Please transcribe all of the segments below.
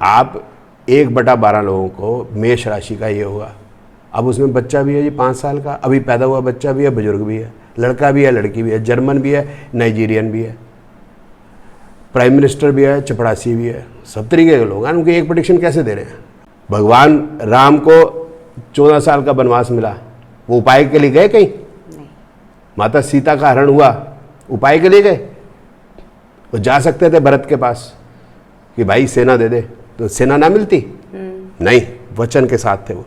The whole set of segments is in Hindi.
आप 1/12 लोगों को मेष राशि का ये होगा। अब उसमें बच्चा भी है जी 5 साल का, अभी पैदा हुआ बच्चा भी है, बुजुर्ग भी है, लड़का भी है, लड़की भी है, जर्मन भी है, नाइजीरियन भी है, प्राइम मिनिस्टर भी है, चपड़ासी भी है, सब तरीके के लोग हैं। उनके एक प्रेडिक्शन कैसे दे रहे हैं? भगवान राम को 14 साल का वनवास मिला, वो उपाय के लिए गए कहीं? नहीं। माता सीता का हरण हुआ, उपाय के लिए गए? वो जा सकते थे भरत के पास कि भाई सेना दे दे, तो सेना ना मिलती? नहीं, वचन के साथ थे वो।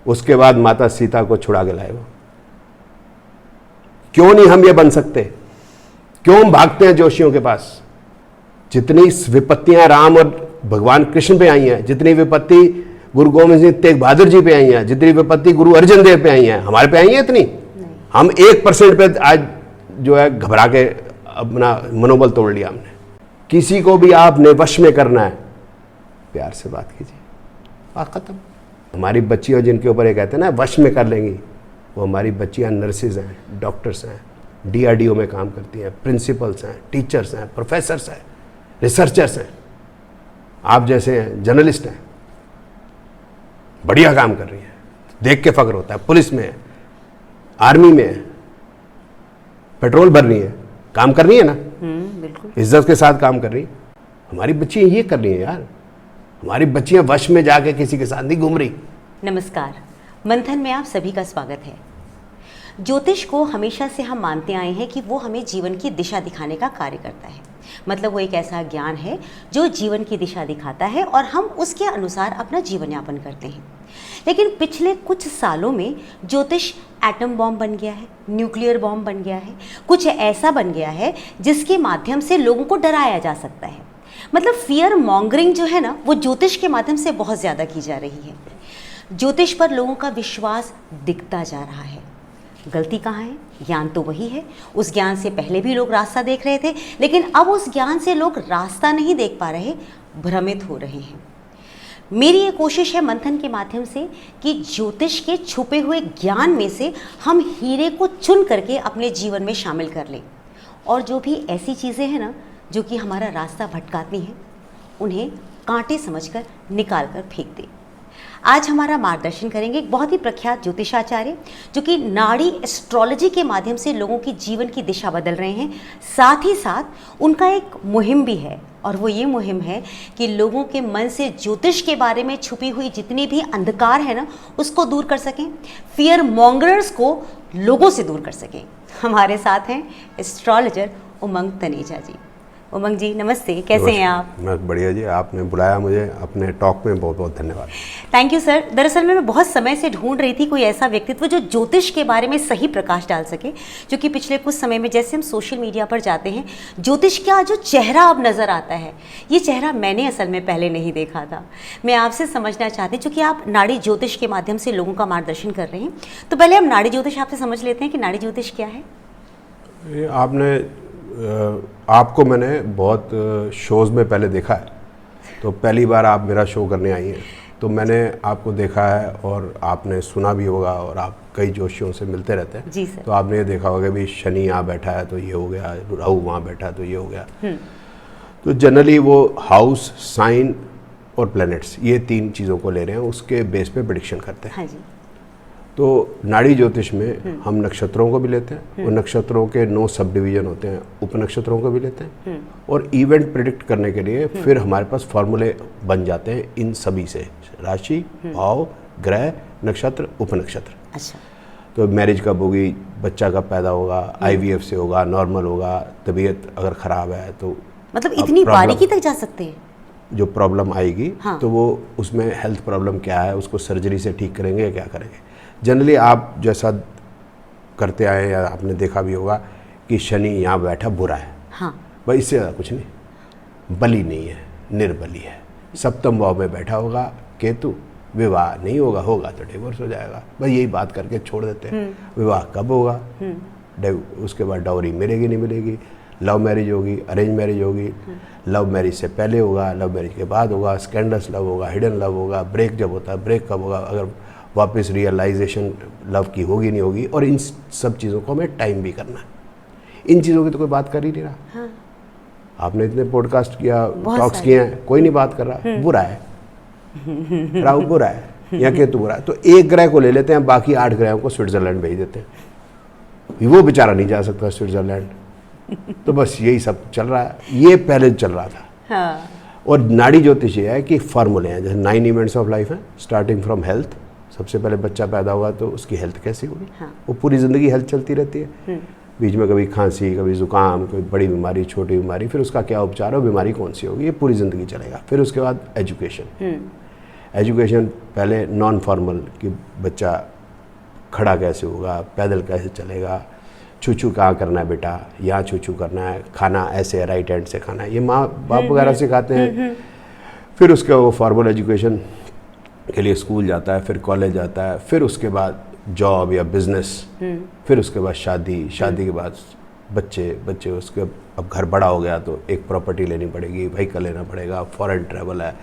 उसके बाद माता सीता को छुड़ा के लाए वो। क्यों नहीं हम ये बन सकते? क्यों हम भागते हैं जोशियों के पास? जितनी विपत्तियां राम और भगवान कृष्ण पे आई हैं, जितनी विपत्ति गुरु गोविंद सिंह तेग बहादुर जी पे आई हैं, जितनी विपत्ति गुरु अर्जन देव पे आई हैं, हमारे पे आई हैं इतनी? हम 1% पे आज जो है घबरा के अपना मनोबल तोड़ लिया हमने। किसी को भी आपने वश में करना है, प्यार से बात कीजिए, बात खत्म। हमारी बच्चियां जिनके ऊपर ये कहते हैं ना वश में कर लेंगी, वो हमारी बच्चियां नर्सेज हैं, डॉक्टर्स हैं, DRDO में काम करती हैं, प्रिंसिपल्स हैं, टीचर्स हैं, प्रोफेसर्स हैं, रिसर्चर्स हैं, आप जैसे हैं, जर्नलिस्ट हैं, बढ़िया काम कर रही हैं, देख के फख्र होता है। पुलिस में है, आर्मी में है, पेट्रोल भर रही है, काम कर रही है ना, बिल्कुल इज्जत के साथ काम कर रही है। हमारी बच्चियां ये कर रही हैं यार, हमारी बच्चियां वश में जाके किसी के साथ नहीं घूम रही। नमस्कार, मंथन में आप सभी का स्वागत है। ज्योतिष को हमेशा से हम मानते आए हैं कि वो हमें जीवन की दिशा दिखाने का कार्य करता है। मतलब वो एक ऐसा ज्ञान है जो जीवन की दिशा दिखाता है और हम उसके अनुसार अपना जीवन यापन करते हैं। लेकिन पिछले कुछ सालों में ज्योतिष एटम बॉम्ब बन गया है, न्यूक्लियर बॉम्ब बन गया है, कुछ ऐसा बन गया है जिसके माध्यम से लोगों को डराया जा सकता है। मतलब फियर मॉन्गरिंग जो है ना, वो ज्योतिष के माध्यम से बहुत ज़्यादा की जा रही है। ज्योतिष पर लोगों का विश्वास दिखता जा रहा है। गलती कहाँ है? ज्ञान तो वही है। उस ज्ञान से पहले भी लोग रास्ता देख रहे थे, लेकिन अब उस ज्ञान से लोग रास्ता नहीं देख पा रहे, भ्रमित हो रहे हैं। मेरी ये कोशिश है मंथन के माध्यम से कि ज्योतिष के छुपे हुए ज्ञान में से हम हीरे को चुन करके अपने जीवन में शामिल कर लें, और जो भी ऐसी चीज़ें हैं ना जो कि हमारा रास्ता भटकाती हैं, उन्हें कांटे समझकर निकाल कर फेंक दें। आज हमारा मार्गदर्शन करेंगे एक बहुत ही प्रख्यात ज्योतिषाचार्य, जो कि नाड़ी एस्ट्रोलॉजी के माध्यम से लोगों की जीवन की दिशा बदल रहे हैं। साथ ही साथ उनका एक मुहिम भी है, और वो ये मुहिम है कि लोगों के मन से ज्योतिष के बारे में छुपी हुई जितनी भी अंधकार है ना, उसको दूर कर सकें, फियर मॉन्गरर्स को लोगों से दूर कर सकें। हमारे साथ हैं एस्ट्रोलॉजर उमंग तनेजा जी। उमंग जी नमस्ते, कैसे हैं आप? मैं बढ़िया जी, आपने बुलाया मुझे अपने टॉक में, बहुत बहुत धन्यवाद। Thank you sir. दरअसल मैं बहुत समय से ढूंढ रही थी कोई ऐसा व्यक्तित्व जो ज्योतिष के बारे में सही प्रकाश डाल सके, जो कि पिछले कुछ समय में जैसे हम सोशल मीडिया पर जाते हैं, ज्योतिष का जो चेहरा अब नज़र आता है, ये चेहरा मैंने असल में पहले नहीं देखा था। मैं आपसे समझना चाहती हूँ, चूँकि आप नाड़ी ज्योतिष के माध्यम से लोगों का मार्गदर्शन कर रहे हैं, तो पहले हम नाड़ी ज्योतिष आपसे समझ लेते हैं कि नाड़ी ज्योतिष क्या है। आपको मैंने बहुत शोज़ में पहले देखा है, तो पहली बार आप मेरा शो करने आई हैं, तो मैंने आपको देखा है और आपने सुना भी होगा, और आप कई जोशियों से मिलते रहते हैं जी सर। तो आपने ये देखा होगा भी शनि यहाँ बैठा है तो ये हो गया, राहु वहाँ बैठा है तो ये हो गया। तो जनरली वो हाउस, साइन और प्लैनेट्स, ये 3 चीज़ों को ले रहे हैं, उसके बेस पे प्रेडिक्शन करते हैं। हाँ जी। तो नाड़ी ज्योतिष में हम नक्षत्रों को भी लेते हैं, और नक्षत्रों के 9 सब डिवीजन होते हैं, उपनक्षत्रों को भी लेते हैं, और इवेंट प्रिडिक्ट करने के लिए फिर हमारे पास फॉर्मूले बन जाते हैं इन सभी से, राशि, भाव, ग्रह, नक्षत्र, उपनक्षत्र। अच्छा। तो मैरिज कब होगी, बच्चा कब पैदा होगा, IVF से होगा, नॉर्मल होगा, तबीयत अगर ख़राब है तो मतलब इतनी बारीकी तक जा सकते हैं? जो प्रॉब्लम आएगी हाँ। तो वो उसमें हेल्थ प्रॉब्लम क्या है, उसको सर्जरी से ठीक करेंगे या क्या करेंगे। जनरली आप जैसा करते आए या आपने देखा भी होगा कि शनि यहाँ बैठा बुरा है, हाँ। भाई इससे ज़्यादा कुछ नहीं, बली नहीं है, निर्बली है। सप्तम भाव में बैठा होगा केतु, विवाह नहीं होगा, होगा तो डिवोर्स हो जाएगा, बस यही बात करके छोड़ देते हैं। विवाह कब होगा, उसके बाद डाउरी मिलेगी नहीं मिलेगी, लव मैरिज होगी, अरेंज मैरिज होगी, लव मैरिज से पहले होगा, लव मैरिज के बाद होगा, स्कैंडल्स लव होगा, हिडन लव होगा, ब्रेक जब होता है, ब्रेक कब होगा, अगर वापस रियलाइजेशन लव की होगी नहीं होगी, और इन सब चीज़ों को हमें टाइम भी करना है। इन चीज़ों की तो कोई बात कर ही नहीं रहा। हाँ। आपने इतने पॉडकास्ट किया, बहुत टॉक्स सारे। किए हैं, कोई नहीं बात कर रहा, बुरा है, राहु बुरा है या केतु बुरा है। तो एक ग्रह को ले लेते हैं, बाकी 8 ग्रहों को स्विट्जरलैंड भेज देते हैं, वो बेचारा नहीं जा सकता स्विट्जरलैंड। तो बस यही सब चल रहा है, ये पहले चल रहा था। हाँ, और नाड़ी ज्योतिष ये है कि फॉर्मूले हैं, जैसे 9 इवेंट्स ऑफ लाइफ हैं, स्टार्टिंग फ्रॉम हेल्थ। सबसे पहले बच्चा पैदा होगा तो उसकी हेल्थ कैसी होगी, हाँ। वो पूरी ज़िंदगी हेल्थ चलती रहती है। बीच में कभी खांसी, कभी जुकाम, कोई बड़ी बीमारी, छोटी बीमारी, फिर उसका क्या उपचार है, बीमारी कौन सी होगी, ये पूरी ज़िंदगी चलेगा। फिर उसके बाद एजुकेशन। एजुकेशन पहले नॉन फॉर्मल कि बच्चा खड़ा कैसे होगा, पैदल कैसे चलेगा, छू कहाँ करना है बेटा, यहाँ छू करना है, खाना ऐसे राइट हैंड से खाना है, ये माँ बाप वगैरह सिखाते हैं। फिर उसके वो फॉर्मल एजुकेशन के लिए स्कूल जाता है, फिर कॉलेज जाता है, फिर उसके बाद जॉब या बिजनेस, फिर उसके बाद शादी, शादी के बाद बच्चे उसके अब घर बड़ा हो गया तो एक प्रॉपर्टी लेनी पड़ेगी, व्हीकल लेना पड़ेगा, फॉरेन ट्रैवल है,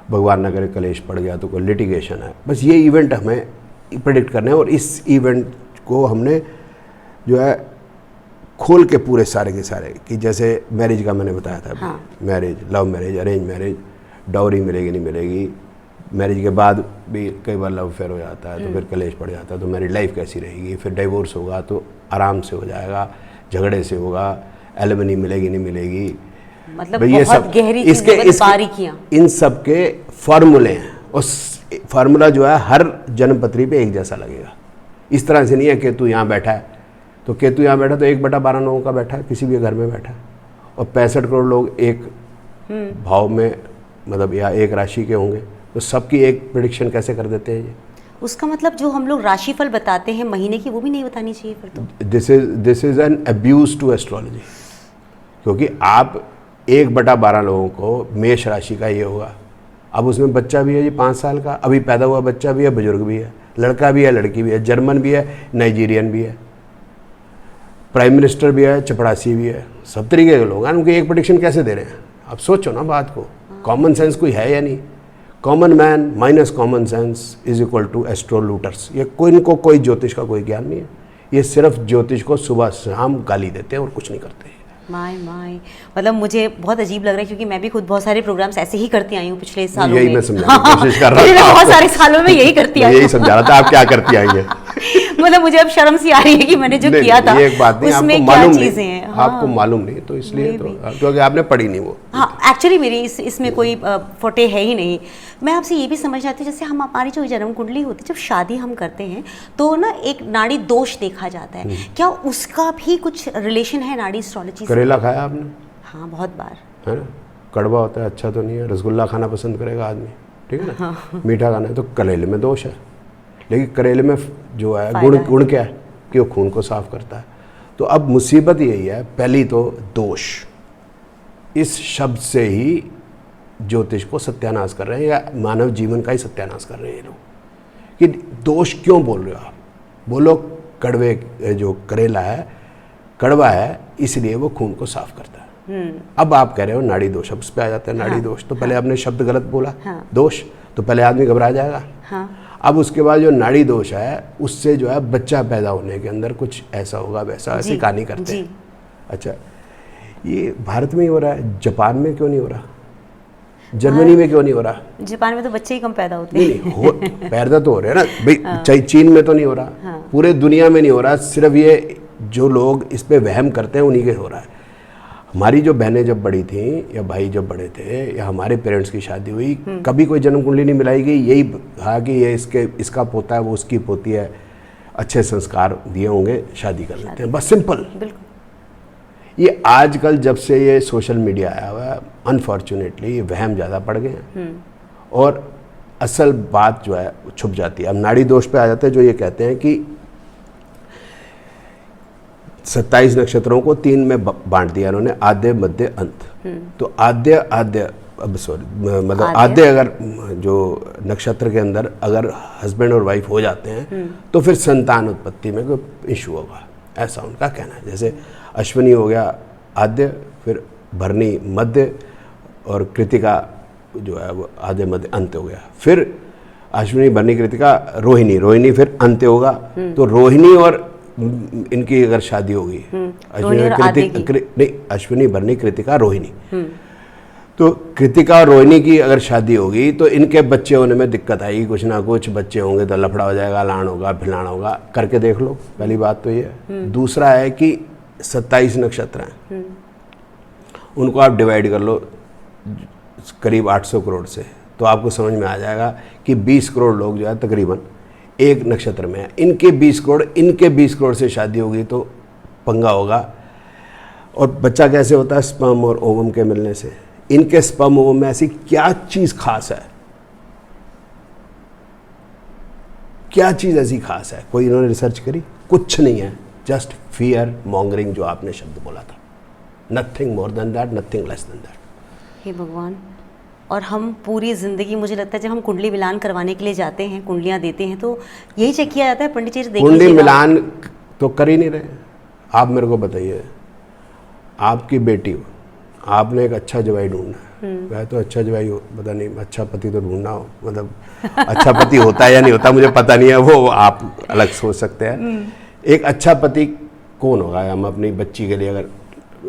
भगवान न करे कलेश पड़ गया तो कोई लिटिगेशन है। बस ये इवेंट हमें प्रेडिक्ट करने हैं और इस इवेंट को हमने जो है खोल के पूरे सारे के सारे कि जैसे मैरिज का मैंने बताया था, हाँ। Marriage, love marriage, arrange marriage, dowry मिलेगी नहीं मिलेगी, मैरिज के बाद भी कई बार लव अफेयर हो जाता है तो फिर कलेश पड़ जाता है, तो मैरिड लाइफ कैसी रहेगी, फिर डिवोर्स होगा तो आराम से हो जाएगा, झगड़े से होगा, एलिमनी मिलेगी नहीं मिलेगी, मतलब भाई ये बहुत सब गहरी इसके चीज़ें, मतलब बारीकियां। इन सब के फॉर्मूले हैं और फार्मूला जो है हर जन्मपत्री पे एक जैसा लगेगा। इस तरह से नहीं है केतु यहाँ बैठा है तो केतु यहाँ बैठा तो 1/12 लोगों का बैठा है, किसी भी घर में बैठा है, और 65 करोड़ लोग एक भाव में मतलब या एक राशि के होंगे, तो सबकी एक प्रेडिक्शन कैसे कर देते हैं ये। उसका मतलब जो हम लोग राशिफल बताते हैं महीने की, वो भी नहीं बतानी चाहिए फिर तो। This is an abuse to astrology, क्योंकि आप 1/12 लोगों को मेष राशि का ये होगा, अब उसमें बच्चा भी है जी 5 साल का, अभी पैदा हुआ बच्चा भी है, बुजुर्ग भी है, लड़का भी है, लड़की भी है, जर्मन भी है, नाइजीरियन भी है, प्राइम मिनिस्टर भी है, चपड़ासी भी है, सब तरीके के लोग हैं। उनकी एक प्रेडिक्शन कैसे दे रहे हैं, आप सोचो ना बात को। कॉमन सेंस कोई है या नहीं? Common man minus common sense is equal to astrologers. ये कोई इनको कोई ज्योतिष का कोई ज्ञान नहीं है, ये सिर्फ ज्योतिष को सुबह शाम गाली देते हैं और कुछ नहीं करते। माय मतलब मुझे बहुत अजीब लग रहा है क्योंकि मैं भी खुद बहुत सारे प्रोग्राम्स ऐसे ही करती आई हूँ पिछले सालों में। यही मैं समझाने की कोशिश कर रहा था, बहुत सारे सालों में यही करती आई हूँ। यही समझा रहा था आप क्या करती आई हैं। मतलब मुझे अब शर्म सी आ रही है कि मैंने जो किया था ये एक बात नहीं, उसमें आपको क्या मालूम चीजें नहीं, हैं। हाँ। आपको मालूम नहीं तो इसलिए तो, क्योंकि आपने पढ़ी नहीं वो। हाँ, एक्चुअली मेरी इसमें कोई फोटे है ही नहीं। मैं आपसे ये भी समझ जाती हूँ, जैसे हम हमारी जो जन्म कुंडली होती है, जब शादी हम करते हैं तो ना एक नाड़ी दोष देखा जाता है, क्या उसका भी कुछ रिलेशन है नाड़ी एस्ट्रोलॉजी से? करेला खाया आपने? हाँ, बहुत बार। है ना, कड़वा होता है, अच्छा तो नहीं है। रसगुल्ला खाना पसंद करेगा आदमी, ठीक है ना। हाँ। मीठा खाना है तो करेले में दोष है, लेकिन करेले में जो है फायदा है। गुण क्या है कि वो खून को साफ करता है। तो अब मुसीबत यही है, पहली तो दोष, इस शब्द से ही ज्योतिष को सत्यानाश कर रहे हैं या मानव जीवन का ही सत्यानाश कर रहे हैं ये लोग, कि दोष क्यों बोल रहे हो आप? बोलो कड़वे, जो करेला है कड़वा है इसलिए वो खून को साफ करता है। अब आप कह रहे हो नाड़ी दोष, अब उस पर आ जाता है नाड़ी दोष। तो पहले आपने शब्द गलत बोला, दोष, तो पहले आदमी घबरा जाएगा। अब उसके बाद जो नाड़ी दोष है उससे जो है बच्चा पैदा होने के अंदर कुछ ऐसा होगा वैसा, ऐसी कहानी करते हैं। अच्छा, ये भारत में ही हो रहा है, जापान में क्यों नहीं हो रहा, जर्मनी में क्यों नहीं हो रहा? जापान में तो बच्चे ही कम पैदा होते हैं। नहीं, पैदा तो हो रहे हैं ना भाई, चाहे चीन में तो नहीं हो रहा, पूरे दुनिया में नहीं हो रहा, सिर्फ ये जो लोग इस पे वहम करते हैं उन्हीं के हो रहा है। हमारी जो बहनें जब बड़ी थी या भाई जब बड़े थे या हमारे पेरेंट्स की शादी हुई, कभी कोई जन्म कुंडली नहीं मिलाई गई, यही कहा कि ये इसका पोता है, वो उसकी पोती है, अच्छे संस्कार दिए होंगे, शादी कर लेते हैं, बस सिंपल। ये आजकल जब से ये सोशल मीडिया आया हुआ है, अनफॉर्चुनेटली ये वहम ज़्यादा पड़ गए हैं और असल बात जो है छुप जाती है। अब नाड़ी दोष पे आ जाते हैं, जो ये कहते हैं कि 27 नक्षत्रों को 3 में बांट दिया उन्होंने, आद्य मध्य अंत। तो आद्य अगर जो नक्षत्र के अंदर अगर हस्बैंड और वाइफ हो जाते हैं तो फिर संतान उत्पत्ति में कोई इशू होगा, ऐसा उनका कहना है। जैसे अश्विनी हो गया आद्य, फिर भरणी मध्य और कृतिका जो है वो आद्य मध्य अंत हो गया, फिर अश्विनी भरणी कृतिका रोहिणी, रोहिणी फिर अंत्य होगा। तो रोहिणी और इनकी अगर शादी होगी, रोहिणी और आदित्य की। नहीं, अश्विनी, भरणी, कृतिका, रोहिणी, तो कृतिका और रोहिणी की अगर शादी होगी तो इनके बच्चे होने में दिक्कत आएगी, कुछ ना कुछ बच्चे होंगे तो लफड़ा हो जाएगा, लान होगा, फिलाना होगा, करके देख लो। पहली बात तो ये है। दूसरा है कि 27 नक्षत्र हैं, उनको आप डिवाइड कर लो करीब 800 करोड़ से, तो आपको समझ में आ जाएगा कि 20 करोड़ लोग जो है तकरीबन एक नक्षत्र में है। इनके 20 करोड़ से शादी होगी तो पंगा होगा। और बच्चा कैसे होता है? स्पर्म और ओवम के मिलने से। इनके स्पर्म ओवम में ऐसी क्या चीज खास है? क्या चीज ऐसी खास है? कोई इन्होंने रिसर्च करी? कुछ नहीं है, जस्ट फियर मॉन्गरिंग, जो आपने शब्द बोला था। Nothing more than that, nothing less than that. हे भगवान। और हम पूरी ज़िंदगी, मुझे लगता है जब हम कुंडली मिलान करवाने के लिए जाते हैं, कुंडलियाँ देते हैं, तो यही चेक किया जाता है पंडित जी, देख कुंडली लीजिएगा। मिलान तो कर ही नहीं रहे। आप मेरे को बताइए, आपकी बेटी हो, आपने एक अच्छा जवाई ढूंढना है, वह तो अच्छा जवाई हो, पता नहीं अच्छा पति तो ढूंढना हो, मतलब अच्छा पति होता है या नहीं होता मुझे पता नहीं है, वो आप अलग सोच सकते हैं। एक अच्छा पति कौन होगा? हम अपनी बच्ची के लिए अगर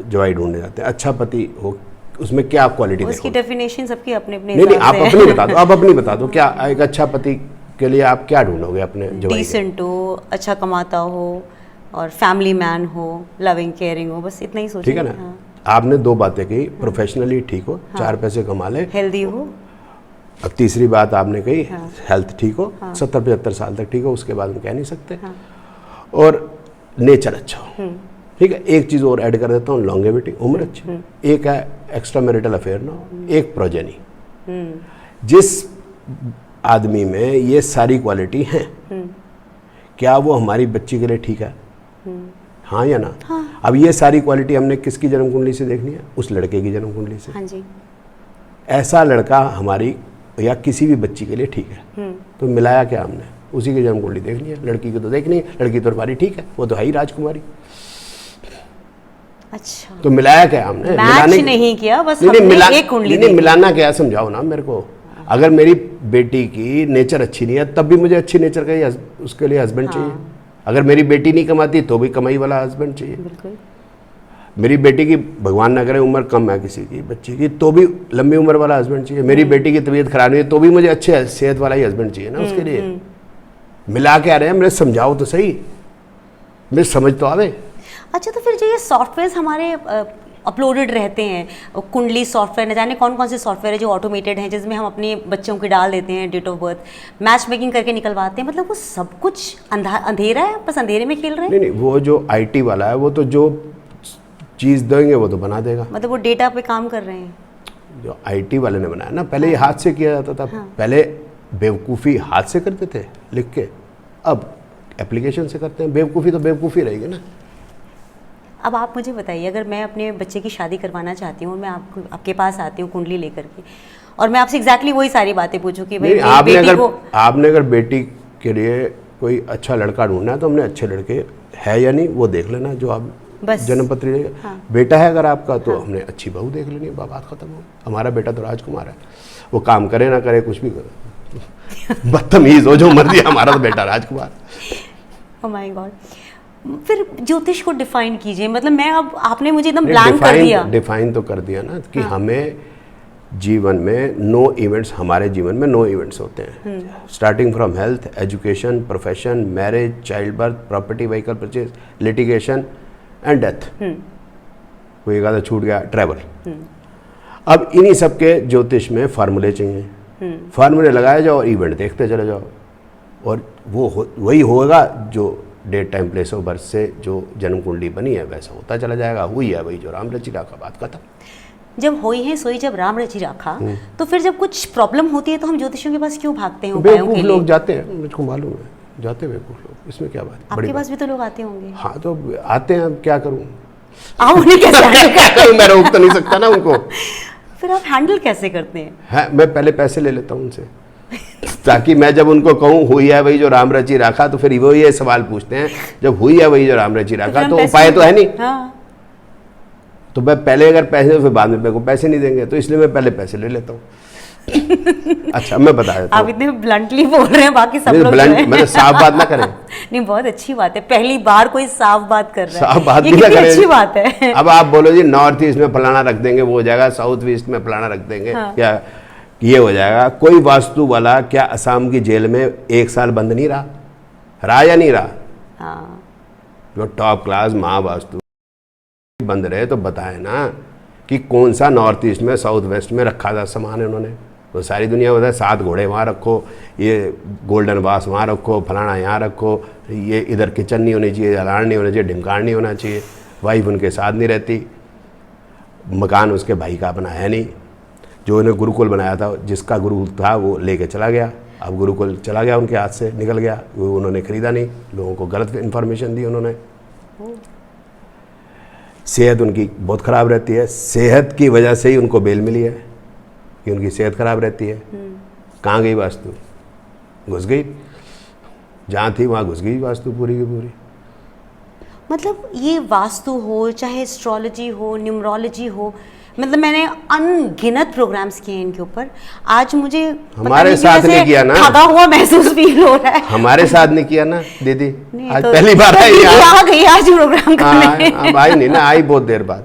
जवाई ढूंढने जाते हैं, अच्छा पति हो, उसमें क्या क्वालिटी उसकी डेफिनेशन सबकी अपने अपने नहीं, हिसाब आप से अपनी बता दो, आप अपनी बता दो, क्या एक अच्छा पति के लिए आप क्या ढूंढोगे अपने जवाई के लिए? डिसेंट हो, अच्छा कमाता हो, और फैमिली मैन हो, लविंग केयरिंग हो, बस इतना ही सोचिए। ठीक है ना? आपने दो बातें कही, प्रोफेशनली ठीक हो, 4 पैसे कमा ले, हेल्दी हो। अब तीसरी बात आपने कही, हेल्थ ठीक हो, 70-75 साल तक ठीक हो, उसके बाद हम कह नहीं सकते, और नेचर अच्छा हो। ठीक है, एक चीज़ और ऐड कर देता हूँ, लॉन्गेविटी, उम्र अच्छी। एक है एक्स्ट्रा मैरिटल अफेयर ना हो, एक प्रोजेनी। जिस आदमी में ये सारी क्वालिटी हैं, क्या वो हमारी बच्ची के लिए ठीक है? हाँ या ना? हाँ। अब ये सारी क्वालिटी हमने किसकी जन्म कुंडली से देखनी है? उस लड़के की जन्म कुंडली से। हाँ जी। ऐसा लड़का हमारी या किसी भी बच्ची के लिए ठीक है, तो मिलाया क्या हमने? उसी की जन्म कुंडली देखनी है। लड़की को तो देखनी है, लड़की तो हमारी ठीक है, वो तो है ही राजकुमारी। अच्छा, तो मिलाया क्या हमने? मैच नहीं किया, बस हमने एक कुंडली देखी। मिलाना क्या, समझाओ ना मेरे को। अगर मेरी बेटी की नेचर अच्छी नहीं है, तब भी मुझे अच्छी नेचर का ही उसके लिए हस्बैंड चाहिए। अगर मेरी बेटी नहीं कमाती तो भी कमाई वाला हस्बैंड चाहिए। बिल्कुल। मेरी बेटी की, भगवान ना करे, उम्र कम है किसी की बच्ची की, तो भी लंबी उम्र वाला हस्बैंड चाहिए। मेरी बेटी की तबीयत खराब नहीं है तो भी मुझे अच्छे सेहत वाला ही हस्बैंड चाहिए ना उसके लिए। मिला के आ रहे हैं, मेरे समझाओ तो सही, मेरे समझ तो आवे। अच्छा, तो फिर जो ये सॉफ्टवेयर्स हमारे अपलोडेड रहते हैं, कुंडली सॉफ्टवेयर, न जाने कौन कौन से सॉफ्टवेयर है जो ऑटोमेटेड हैं, जिसमें हम अपने बच्चों की डाल देते हैं date of birth, matchmaking करके निकलवाते हैं, मतलब वो सब कुछ अंधेरा है, बस अंधेरे में खेल रहे हैं? नहीं, वो जो IT वाला है वो तो जो चीज़ देंगे वो तो बना देगा। मतलब वो डेटा पे काम कर रहे हैं? जो IT वाले ने बनाया ना, पहले ये हाथ से किया जाता था। पहले बेवकूफ़ी हाथ से करते थे लिख के, अब एप्लीकेशन से करते हैं। बेवकूफ़ी तो बेवकूफ़ी रहेगी ना। अब आप मुझे बताइए, अगर मैं अपने बच्चे की शादी करवाना चाहती हूँ, मैं आपके पास आती हूँ कुंडली लेकर के, और मैं आपसे एग्जैक्टली वही सारी बातें पूछूं कि भाई आपने अगर बेटी के लिए कोई अच्छा लड़का ढूंढना है तो हमने अच्छे लड़के है या नहीं वो देख लेना, जो आप जन्म पत्री लेगा। बेटा है अगर आपका तो हमने अच्छी बहू देख लेनी, बात खत्म हो। हमारा बेटा तो राजकुमार है, वो काम करे ना करे, कुछ भी करे, बदतमीज हो, जो मर्जी, हमारा तो बेटा राजकुमार। Oh my God. फिर ज्योतिष को डिफाइन कीजिए, मतलब मैं, अब आपने मुझे एकदम ब्लैंक कर दिया। डिफाइन तो कर दिया ना कि हमें जीवन में 9 इवेंट्स, हमारे जीवन में 9 इवेंट्स होते हैं, starting from health, education, profession, marriage, child birth, property, vehicle purchase, litigation and death. कोई एक आधा छूट गया, ट्रैवल। अब इन्हीं सब के ज्योतिष में फार्मूले चाहिए, फार्मूले लगाए जाओ और इवेंट देखते चले जाओ, और वो वही होगा जो date time place of birth से जो जन्म कुंडली बनी है वैसा होता चला जाएगा। हुई है वही जो राम रची राखा, बात खत्म। जब होई है सोई जब राम रची राखा, तो फिर जब कुछ प्रॉब्लम होती है तो हम ज्योतिषियों के पास क्यों भागते हैं उपायों के लिए? लोग जाते हैं, मुझको मालूम है, जाते हैं बेवकूफ लोग, इसमें क्या बात है? आपके पास भी तो लोग आते होंगे। हाँ, तो आते हैं, क्या करूँ? आप उन्हें कैसे मैं रोक तो नहीं सकता ना उनको। फिर आप हैंडल कैसे करते हैं? मैं पहले पैसे ले लेता हूँ उनसे, ताकि मैं जब उनको कहूँ हुई है वही जो राम रची राखा, तो फिर वो ये सवाल पूछते हैं, जब हुई है वही जो राम रची राखा तो उपाय तो है नहीं। तो मैं पहले अगर पैसे, फिर बाद में मेरे को पैसे नहीं देंगे, तो इसलिए मैं पहले पैसे ले लेता हूँ। अच्छा मैं बता देता आप हूँ। इतने ब्लंटली बोल रहे हैं, बाकी सब लोग जो ब्लंट हैं- मतलब साफ बात ना करें। नहीं, बहुत अच्छी बात है, पहली बार कोई साफ बात कर रहा है, साफ बात ये भी ना कितनी करें। अच्छी बात है। अब आप बोलो जी नॉर्थ ईस्ट में फलाना रख देंगे वो हो जाएगा, साउथ ईस्ट में फलाना रख देंगे, हाँ। क्या ये हो जाएगा। कोई वास्तु वाला क्या असम की जेल में 1 साल बंद नहीं रहा? रहा या नहीं रहा? हाँ, जो टॉप क्लास महावास्तु बंद रहे तो बताए ना कि कौन सा नॉर्थ ईस्ट में साउथ वेस्ट में रखा था सामान इन्होंने। तो सारी दुनिया बताए 7 घोड़े वहाँ रखो, ये गोल्डन वास वहाँ रखो, फलाना यहाँ रखो, ये इधर किचन नहीं होनी चाहिए, अलार्म नहीं होना चाहिए, ढिमकाड़ नहीं होना चाहिए, वाइफ उनके साथ नहीं रहती, मकान उसके भाई का अपना है नहीं, जो उन्हें गुरुकुल बनाया था जिसका गुरु था वो लेके चला गया, अब गुरुकुल चला गया उनके हाथ से निकल गया, वो उन्होंने खरीदा नहीं, लोगों को गलत इन्फॉर्मेशन दी उन्होंने। सेहत उनकी बहुत ख़राब रहती है, सेहत की वजह से ही उनको बेल मिली है कि उनकी सेहत खराब रहती है। कहाँ गई वास्तु? घुस गई, जहाँ थी वहाँ घुस गई वास्तु पूरी की पूरी। मतलब ये वास्तु हो चाहे एस्ट्रोलॉजी हो, न्यूमरोलॉजी हो, मतलब मैंने अनगिनत प्रोग्राम्स किए हैं इनके ऊपर। आज मुझे पता हमारे नहीं साथ कैसे नहीं किया ना। ठगा हुआ महसूस फील हो रहा है। हमारे साथ नहीं किया ना दीदी, नहीं, आज तो पहली बार आई दीदी यहाँ। आ गई आज प्रोग्राम करने। अब आई नहीं ना, आई बहुत देर बाद।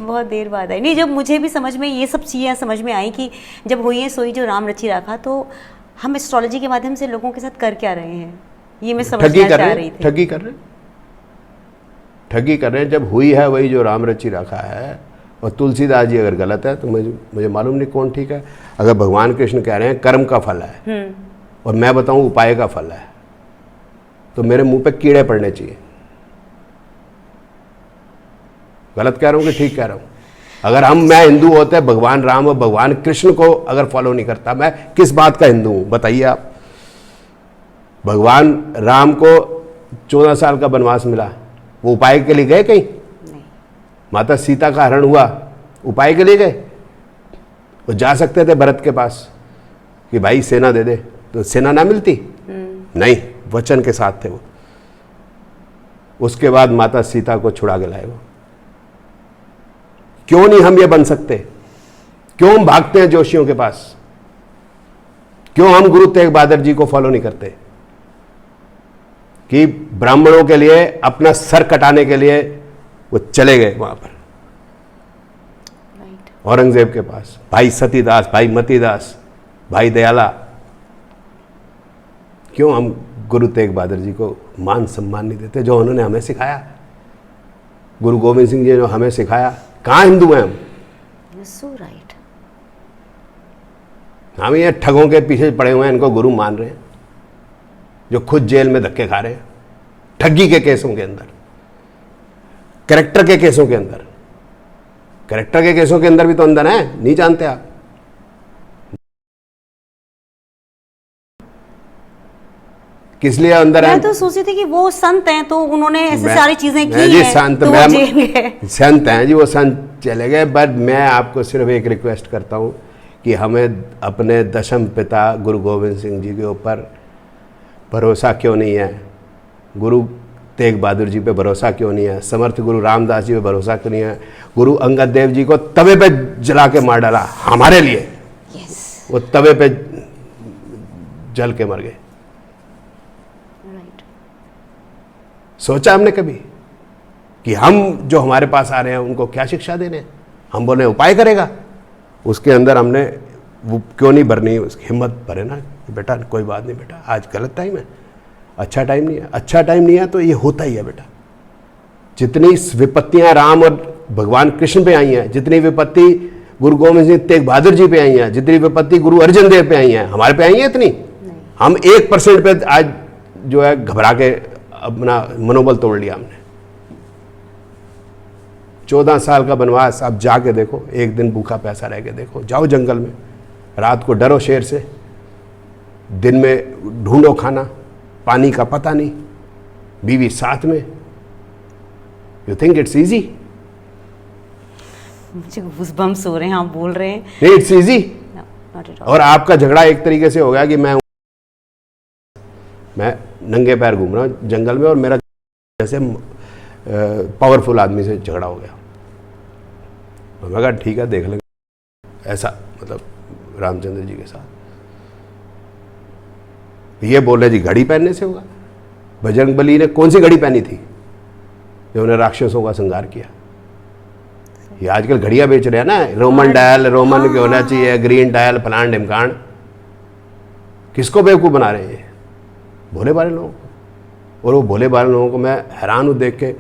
बहुत देर बाद आई। नहीं, जब मुझे भी समझ में ये सब चीज़ें समझ में आई कि जब हुई है सोई जो राम रची रखा, तो हम एस्ट्रोलॉजी के माध्यम से लोगों के साथ कर क्या रहे हैं, ये मैं ठगी समझना कर चाह रहे रही हैं, थी। ठगी कर रहे हैं, ठगी कर रहे हैं। जब हुई है वही जो राम रची रखा है, और तुलसीदास जी अगर गलत है तो मुझे मालूम नहीं कौन ठीक है। अगर भगवान कृष्ण कह रहे हैं कर्म का फल है और मैं बताऊं उपाय का फल है, तो मेरे मुंह पे कीड़े पड़ने चाहिए। गलत कह रहा हूं कि ठीक कह रहा हूं? अगर मैं हिंदू होते भगवान राम और भगवान कृष्ण को अगर फॉलो नहीं करता, मैं किस बात का हिंदू हूं बताइए आप? भगवान राम को 14 साल का वनवास मिला, वो उपाय के लिए गए कहीं? नहीं। माता सीता का हरण हुआ, उपाय के लिए गए? वो जा सकते थे भरत के पास कि भाई सेना दे दे, तो सेना ना मिलती? नहीं, वचन के साथ थे वो। उसके बाद माता सीता को छुड़ा के लाए वो। क्यों नहीं हम ये बन सकते? क्यों हम भागते हैं जोशियों के पास? क्यों हम गुरु तेग बहादुर जी को फॉलो नहीं करते कि ब्राह्मणों के लिए अपना सर कटाने के लिए वो चले गए वहां पर राइट। औरंगजेब के पास, भाई सतीदास, भाई मतीदास, भाई दयाला। क्यों हम गुरु तेग बहादुर जी को मान सम्मान नहीं देते जो उन्होंने हमें सिखाया? गुरु गोविंद सिंह जी ने जो हमें सिखाया, कहाँ हिंदू हैं हम? सो राइट। हम ये ठगों के पीछे पड़े हुए हैं, इनको गुरु मान रहे हैं, जो खुद जेल में धक्के खा रहे हैं ठगी के केसों के अंदर, कैरेक्टर के केसों के अंदर। कैरेक्टर के केसों के अंदर भी तो अंदर है, नहीं जानते आप? किस लिए अंदर है? मैं तो सोची थी कि वो संत हैं तो उन्होंने ऐसे मैं- सारी चीजें मैं की जी हैं, संत, तो वो मैं जेल गए। संत हैं जी, वो संत चले गए। बट मैं आपको सिर्फ एक रिक्वेस्ट करता हूं कि हमें अपने दशम पिता गुरु गोविंद सिंह जी के ऊपर भरोसा क्यों नहीं है? गुरु तेग बहादुर जी पे भरोसा क्यों नहीं है? समर्थ गुरु रामदास जी पे भरोसा क्यों नहीं है? गुरु अंगद देव जी को तवे पे जला के मार डाला हमारे लिए, यस, वो तवे पे जल के मर गए। राइट। सोचा हमने कभी कि हम जो हमारे पास आ रहे हैं उनको क्या शिक्षा देने? हम बोले उपाय करेगा, उसके अंदर हमने वो क्यों नहीं भरनी, उसकी हिम्मत भरे ना कि बेटा कोई बात नहीं बेटा, आज गलत टाइम है, अच्छा टाइम नहीं है। अच्छा टाइम नहीं है तो ये होता ही है बेटा। जितनी विपत्तियां राम और भगवान कृष्ण पे आई हैं, जितनी विपत्ति गुरु गोविंद सिंह तेग बहादुर जी पे आई हैं, जितनी विपत्ति गुरु अर्जन देव पे आई हैं, हमारे पे आई हैं इतनी? हम 1% पे आज जो है घबरा के अपना मनोबल तोड़ लिया हमने। 14 साल का वनवास, आप जाके देखो, एक दिन भूखा प्यासा रह के देखो, जाओ जंगल में, रात को डरो शेर से, दिन में ढूंढो खाना, पानी का पता नहीं, बीवी साथ में। You think it's easy? मुझे गूज़बम्प्स हो रहे हैं, आप बोल रहे हैं। नहीं, it's easy. Not at all. और आपका झगड़ा एक तरीके से हो गया कि मैं नंगे पैर घूम रहा हूँ जंगल में और मेरा जैसे पावरफुल आदमी से झगड़ा हो गया। मैं कहा ठीक है देख लेंगे, ऐसा मतलब रामचंद्र जी के साथ। ये बोले जी घड़ी पहनने से होगा। बजरंग बली ने कौन सी घड़ी पहनी थी जो उन्हें राक्षसों का संहार किया? ये आजकल घड़ियां बेच रहे हैं ना, रोमन डायल, रोमन के होना चाहिए, ग्रीन डायल, फलान ढिमकान। किसको बेवकूफ़ बना रहे हैं? भोले भाले लोगों को। और वो भोले भाले लोगों को मैं हैरान हूँ देख के।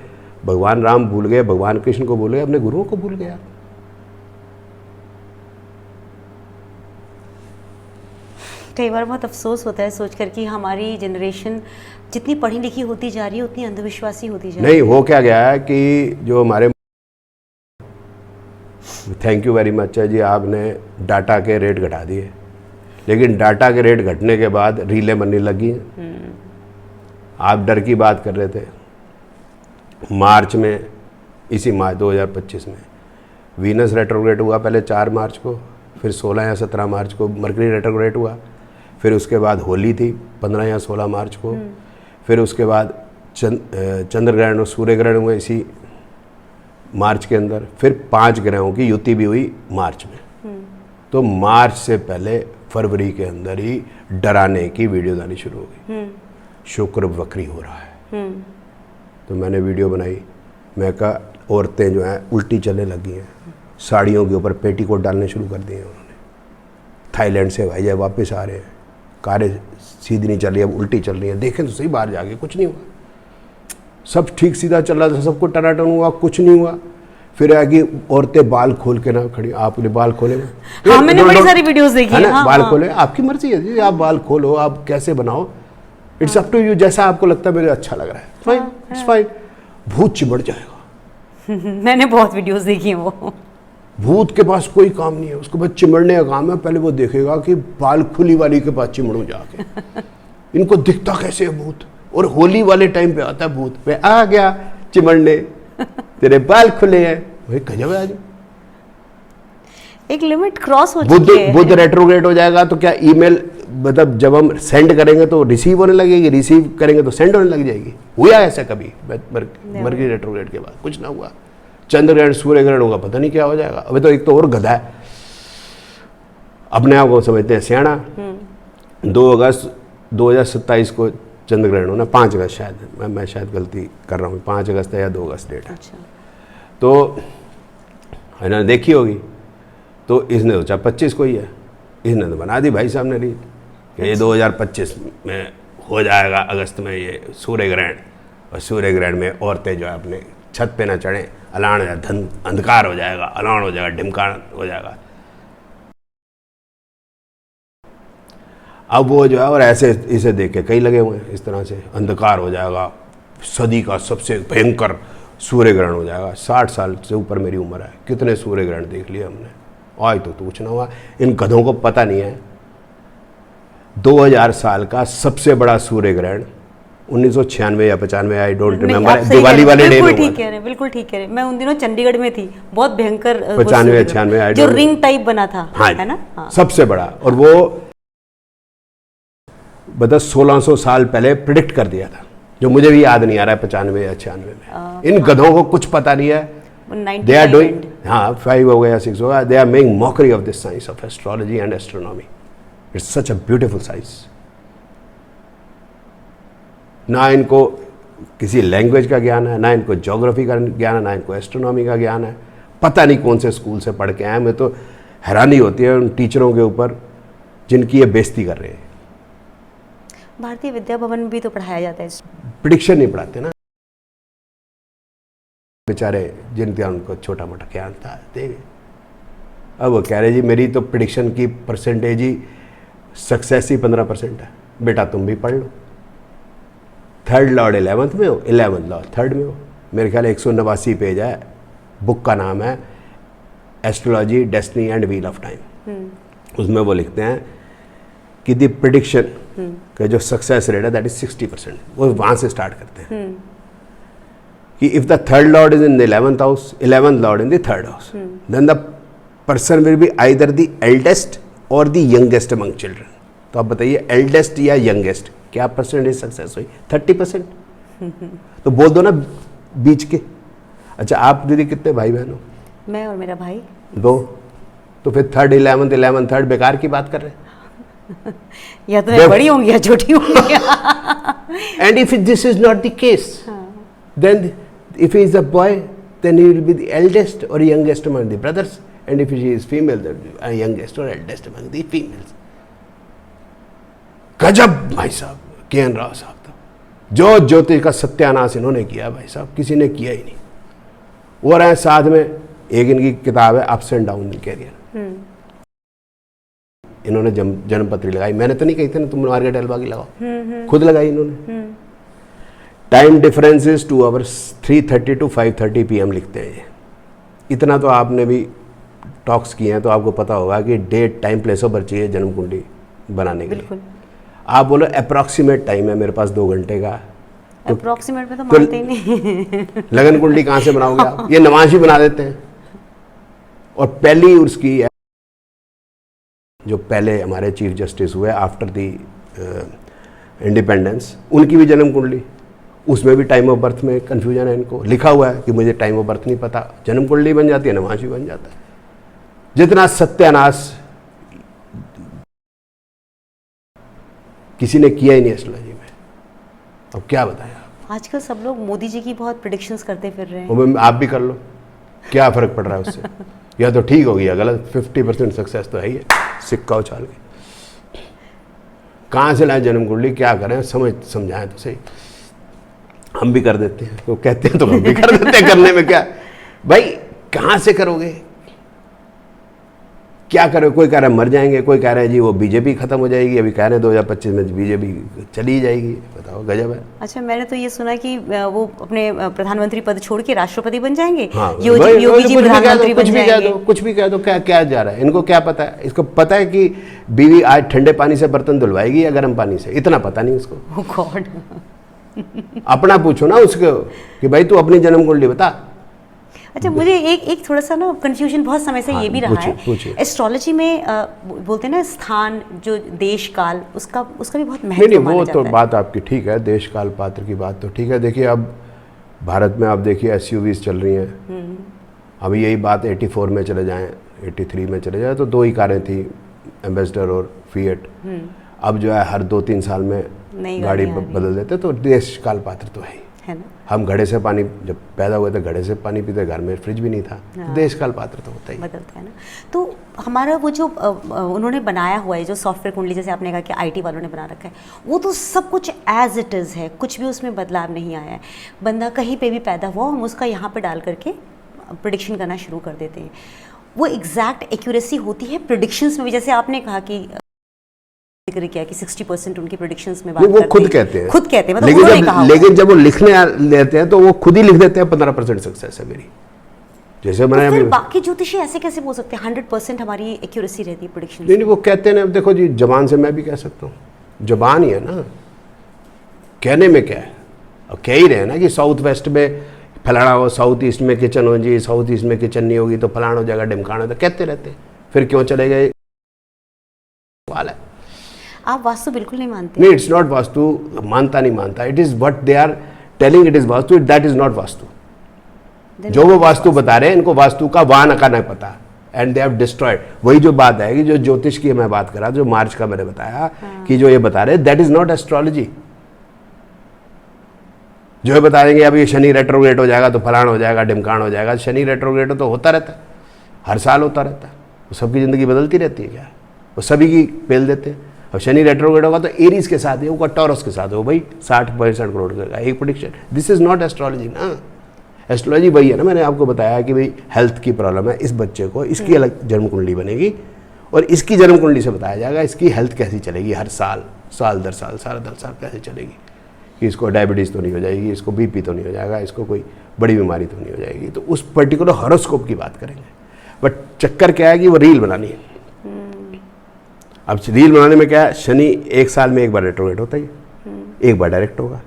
भगवान राम भूल गए, भगवान कृष्ण को भूल गए, अपने गुरुओं को भूल गया। कई बार बहुत अफसोस होता है सोचकर कि हमारी जनरेशन जितनी पढ़ी लिखी होती जा रही है उतनी अंधविश्वासी होती जा रही है। नहीं, हो क्या गया है कि जो हमारे, थैंक यू वेरी मच है जी, आपने डाटा के रेट घटा दिए, लेकिन डाटा के रेट घटने के बाद रीलें बनने लगी हैं। आप डर की बात कर रहे थे। मार्च में, इसी मार्च 2025 में वीनस रेट्रोग्रेड हुआ, पहले 4 मार्च को, फिर 16 या 17 मार्च को मरकरी रेट्रोग्रेड हुआ, फिर उसके बाद होली थी 15 या 16 मार्च को, फिर उसके बाद चंद्र ग्रहण और सूर्य ग्रहण हुए इसी मार्च के अंदर, फिर 5 ग्रहों की युति भी हुई मार्च में। तो मार्च से पहले फरवरी के अंदर ही डराने की वीडियो आनी शुरू हो गई। शुक्र वक्री हो रहा है। तो मैंने वीडियो बनाई, मैं कहा औरतें जो हैं उल्टी चलने लगी हैं, साड़ियों के ऊपर पेटीकोट डालने शुरू कर दिए उन्होंने। थाईलैंड से भाई जब वापस आ रहे हैं, कारें सीधी नहीं चल रही, अब उल्टी चल रही है। देखें तो सही बाहर जाके, कुछ नहीं हुआ, सब ठीक सीधा चल रहा था, सबको टनाटन हुआ, कुछ नहीं हुआ। फिर है कि औरतें बाल खोल के ना खड़ी, आपने बाल खोले? हाँ, मैंने बड़ी सारी वीडियोस देखी है ना। बाल खोले, आपकी मर्जी है जी, आप बाल खोलो, आप कैसे बनाओ, इट्स अप टू यू, जैसा आपको लगता है। मुझे अच्छा लग रहा है, फाइन, इट्स फाइन। भूत चिमड़ जाएगा। मैंने बहुत वीडियोस देखी हैं वो। भूत के पास कोई काम नहीं है, उसके पास चिमड़ने का काम है। पहले वो देखेगा कि बाल खुली वाली के पास चिमड़ू जाके। इनको दिखता कैसे है भूत? और होली वाले टाइम पे आता है भूत, पे आ गया चिमड़ने, तेरे बाल खुले हैं। भाई गजब है। आज एक लिमिट क्रॉस हो चुकी है। बुध रेट्रोग्रेड हो जाएगा तो क्या ईमेल, मतलब जब हम सेंड करेंगे तो रिसीव होने लगेगी, रिसीव करेंगे तो सेंड होने लग जाएगी? हुआ ऐसा कभी? मरकरी रेट्रोग्रेड के बाद कुछ ना हुआ। चंद्र ग्रहण, सूर्य ग्रहण होगा, पता नहीं क्या हो जाएगा। अभी तो एक तो और गधा है, अपने आप को समझते हैं सियाना। 2 अगस्त 2027 को चंद्र ग्रहण होना, 5 अगस्त शायद, मैं शायद गलती कर रहा हूँ, 5 अगस्त है या 2 अगस्त डेट है। अच्छा। तो इन्होंने देखी होगी, तो इसने सोचा 25 को ही है, इसने तो बना दी भाई साहब ने रील कि ये 2025 में हो जाएगा अगस्त में ये सूर्य ग्रहण। और सूर्य ग्रहण में औरतें जो है अपने छत पे ना चढ़ें, अलाण धन अंधकार हो जाएगा, अलाण हो जाएगा, ढिमकान हो जाएगा। अब वो जो है, और ऐसे इसे देख के कई लगे हुए हैं इस तरह से, अंधकार हो जाएगा, सदी का सबसे भयंकर सूर्य ग्रहण हो जाएगा। 60 साल से ऊपर मेरी उम्र है, कितने सूर्य ग्रहण देख लिए हमने, आज तो कुछ ना हुआ। इन गधों को पता नहीं है 2000 साल का सबसे बड़ा सूर्य ग्रहण 1996 या 95, आई डोंट रिमेम्बर, दिवाली वाले डे में हुआ। ठीक कह रहे हैं, बिल्कुल ठीक कह रहे हैं। मैं उन दिनों चंडीगढ़ में थी, बहुत भयंकर 95-96 जो रिंग टाइप बना था, हाँ, है ना? हाँ। सबसे बड़ा। और वो बता 1600 साल पहले प्रिडिक्ट कर दिया था, जो मुझे भी याद नहीं आ रहा है 95 या 96 में। इन गधों को कुछ पता नहीं है। दे आर डूइंग, हाँ 5 हो गया 6 होगा, they are making mockery of this science of astrology and astronomy. It's such a beautiful science. ना इनको किसी लैंग्वेज का ज्ञान है, ना इनको ज्योग्राफी का ज्ञान है, ना इनको एस्ट्रोनॉमी का ज्ञान है। पता नहीं कौन से स्कूल से पढ़ के आए। मैं तो हैरानी होती है उन टीचरों के ऊपर जिनकी ये बेइज्जती कर रहे हैं। भारतीय विद्या भवन में भी तो पढ़ाया जाता है। प्रेडिक्शन नहीं पढ़ाते ना बेचारे, जिनका उनको छोटा मोटा ज्ञान था। अब वो कह रहे जी मेरी तो प्रेडिक्शन की परसेंटेज ही सक्सेस ही 15% है। बेटा तुम भी पढ़ लो, 3rd लॉर्ड 11th में हो, 11th लॉर्ड 3rd में हो। मेरे ख्याल 189 पेज है, बुक का नाम है astrology destiny and wheel of time. उसमें वो लिखते हैं कि द प्रेडिक्शन का जो सक्सेस रेट है दैट इज 60%। वो वहाँ से स्टार्ट करते हैं कि if the 3rd lord is in the 11th house, 11th lord in the 3rd house, then the person will be either the eldest or the youngest among children. तो आप बताइए एल्डेस्ट या यंगेस्ट क्या परसेंटेज सक्सेस हुई? 30%। तो बोल दो ना बीच के। अच्छा आप दीदी कितने भाई बहन हो? मैं और मेरा भाई 2। तो फिर थर्ड 11th थर्ड बेकार की बात कर रहे हैं। या तो मैं बड़ी होंगी या छोटी होंगी। And if this is not the case, then if he is a boy, then he will be the eldest or youngest among the brothers, and if she is female, then youngest or eldest among the females. गजब भाई साहब, के.एन. राव साहब था, जो ज्योतिष का सत्यानाश इन्होंने किया भाई साहब, किसी ने किया ही नहीं। वो रहे साथ में एक इनकी किताब है ups and down in career, इन्होंने जन्म पत्री लगाई, मैंने तो नहीं कही थी ना तुम मार्केट एल्बा की लगाओ, खुद लगाई इन्होंने। Time difference is 2 hours, 3:30 to 5:30 PM लिखते हैं ये। इतना तो आपने भी टॉक्स किए हैं तो आपको पता होगा कि डेट टाइम प्लेसों पर चाहिए जन्म कुंडली बनाने के लिए। आप बोलो अप्रॉक्सीमेट टाइम है मेरे पास 2 घंटे का, अप्रॉक्सीमेट में तो मानते ही नहीं। लगन कुंडली कहाँ से बनाओगे आप? ये नमाज ही बना देते हैं। और पहली उसकी जो पहले हमारे चीफ जस्टिस हुए आफ्टर द इंडिपेंडेंस, उनकी भी जन्म कुंडली, उसमें भी टाइम ऑफ बर्थ में कंफ्यूजन है इनको। लिखा हुआ है कि मुझे टाइम ऑफ बर्थ नहीं पता, जन्म कुंडली बन जाती है, नमाज भी बन जाता है। जितना सत्यानाश किसी ने किया ही नहीं एस्ट्रोलॉजी में। अब क्या बताएं आप? आजकल सब लोग मोदी जी की बहुत प्रेडिक्शंस करते फिर रहे हैं। वो आप भी कर लो, क्या फर्क पड़ रहा है उससे? या तो ठीक होगी या गलत, 50% सक्सेस तो है ही है। सिक्का उछाल के कहाँ से लाए जन्म कुंडली, क्या करें, समझाएं तो सही। हम भी कर देते हैं, तो कहते हैं तो हम भी कर देते हैं, करने में क्या भाई, कहाँ से करोगे, क्या करोगे? कोई कह रहा है मर जाएंगे, कोई कह रहा है जी वो बीजेपी खत्म हो जाएगी, अभी कह रहे हैं 2025 में बीजेपी चली जाएगी। बताओ, गजब है। अच्छा, मैंने तो ये सुना कि वो अपने प्रधानमंत्री पद छोड़ के राष्ट्रपति बन जाएंगे। हाँ, योगी जी प्रधानमंत्री बन जाएंगे। कुछ भी कह दो, क्या जा रहा है, इनको क्या पता है? इसको पता है कि बीवी आज ठंडे पानी से बर्तन धुलवाएगी या गर्म पानी से, इतना पता नहीं उसको। ओह गॉड। अपना पूछो ना उसको कि भाई तू अपनी जन्म कुंडली बता। अच्छा, मुझे एक थोड़ा सा ना कंफ्यूजन बहुत समय से ये भी रहा है। एस्ट्रोलॉजी में बोलते हैं ना स्थान, जो देश काल, उसका भी बहुत महत्व माना जाता है। वो तो बात आपकी ठीक है, देश काल पात्र की बात तो ठीक है। देखिए अब भारत में आप देखिए SUVs चल रही हैं। अभी यही बात 84 में चले जाएं, 83 में चले जाएं, तो 2 ही कारें थी, एम्बेसडर और फिएट। अब जो है हर 2-3 साल में गाड़ी बदल देते, तो देश काल पात्र तो है ना। हम घड़े से पानी, जब पैदा हुए थे घड़े से पानी पीते, घर में फ्रिज भी नहीं था। तो देश काल पात्र तो होता ही बदलता है ना। तो हमारा वो जो उन्होंने बनाया हुआ है, जो सॉफ्टवेयर कुंडली, जैसे आपने कहा कि IT वालों ने बना रखा है, वो तो सब कुछ एज इट इज़ है, कुछ भी उसमें बदलाव नहीं आया है। बंदा कहीं पे भी पैदा हुआ, हम उसका यहाँ पे डाल करके प्रिडिक्शन करना शुरू कर देते हैं। वो एग्जैक्ट एक्यूरेसी होती है प्रिडिक्शंस में भी, जैसे आपने कहा कि जिक्र किया कि 60% उनकी प्रेडिक्शंस में बात वो खुद कहते हैं, मतलब लेकिन जब वो लिखने लेते हैं तो वो खुद ही लिख देते हैं 15% सक्सेस है मेरी। जैसे मैंने तो बाकी ज्योतिषी ऐसे कैसे बोल सकते हैं 100% हमारी एक्यूरेसी रहती है प्रेडिक्शन? नहीं, वो कहते हैं। देखो जी, जबान से मैं भी कह सकता हूँ, जबान ही है ना, कहने में क्या है। अब कह ही रहे हैं ना कि साउथ वेस्ट में फलाना हो, साउथ ईस्ट में किचन हो जी, साउथ ईस्ट में किचन नहीं होगी तो फलाना हो जाएगा, ढिमकाना, तो कहते रहते हैं। फिर क्यों चले गए सवाल है। आप वास्तु बिल्कुल नहीं मानते? नहीं, इट्स नॉट वास्तु। मानता नहीं मानता, it is what they are telling, it is vastu, that is not vastu. जो वो वास्तु बता रहे हैं, इनको वास्तु का वान का नहीं पता, एंड दे हैव डिस्ट्रॉयड। वही जो बात है कि जो ज्योतिष की मैं बात कर रहा, जो मार्च का मैंने बताया कि जो ये बता रहे, दैट इज नॉट एस्ट्रोलॉजी। जो ये बता देंगे अब ये शनि रेट्रोग्रेड हो जाएगा तो फलाना हो जाएगा, ढिमकान हो जाएगा। शनि रेट्रोग्रेड तो होता रहता है, हर साल होता रहता है। वो सबकी जिंदगी बदलती रहती है क्या? वो सभी की पेल देते हैं। अब शनि रेट्रोग्रेड होगा तो एरीज के साथ है, वो टॉरस के साथ हो भाई, 60% करोड़ का एक prediction. This is not astrology ना। एस्ट्रोलॉजी वही है ना, मैंने आपको बताया कि भाई हेल्थ की प्रॉब्लम है इस बच्चे को, इसकी अलग जन्म कुंडली बनेगी और इसकी जन्म कुंडली से बताया जाएगा इसकी हेल्थ कैसी चलेगी हर साल, साल दर साल कैसे चलेगी, कि इसको डायबिटीज़ तो नहीं हो जाएगी, इसको BP तो नहीं हो जाएगा, इसको कोई बड़ी बीमारी तो नहीं हो जाएगी। तो उस पर्टिकुलर हॉरोस्कोप की बात करेंगे। बट चक्कर क्या है कि वो रील बनानी है। अब रील बनाने में क्या है, शनि 1 साल में 1 बार रेट्रोग्रेड होता है, 1 बार डायरेक्ट होगा,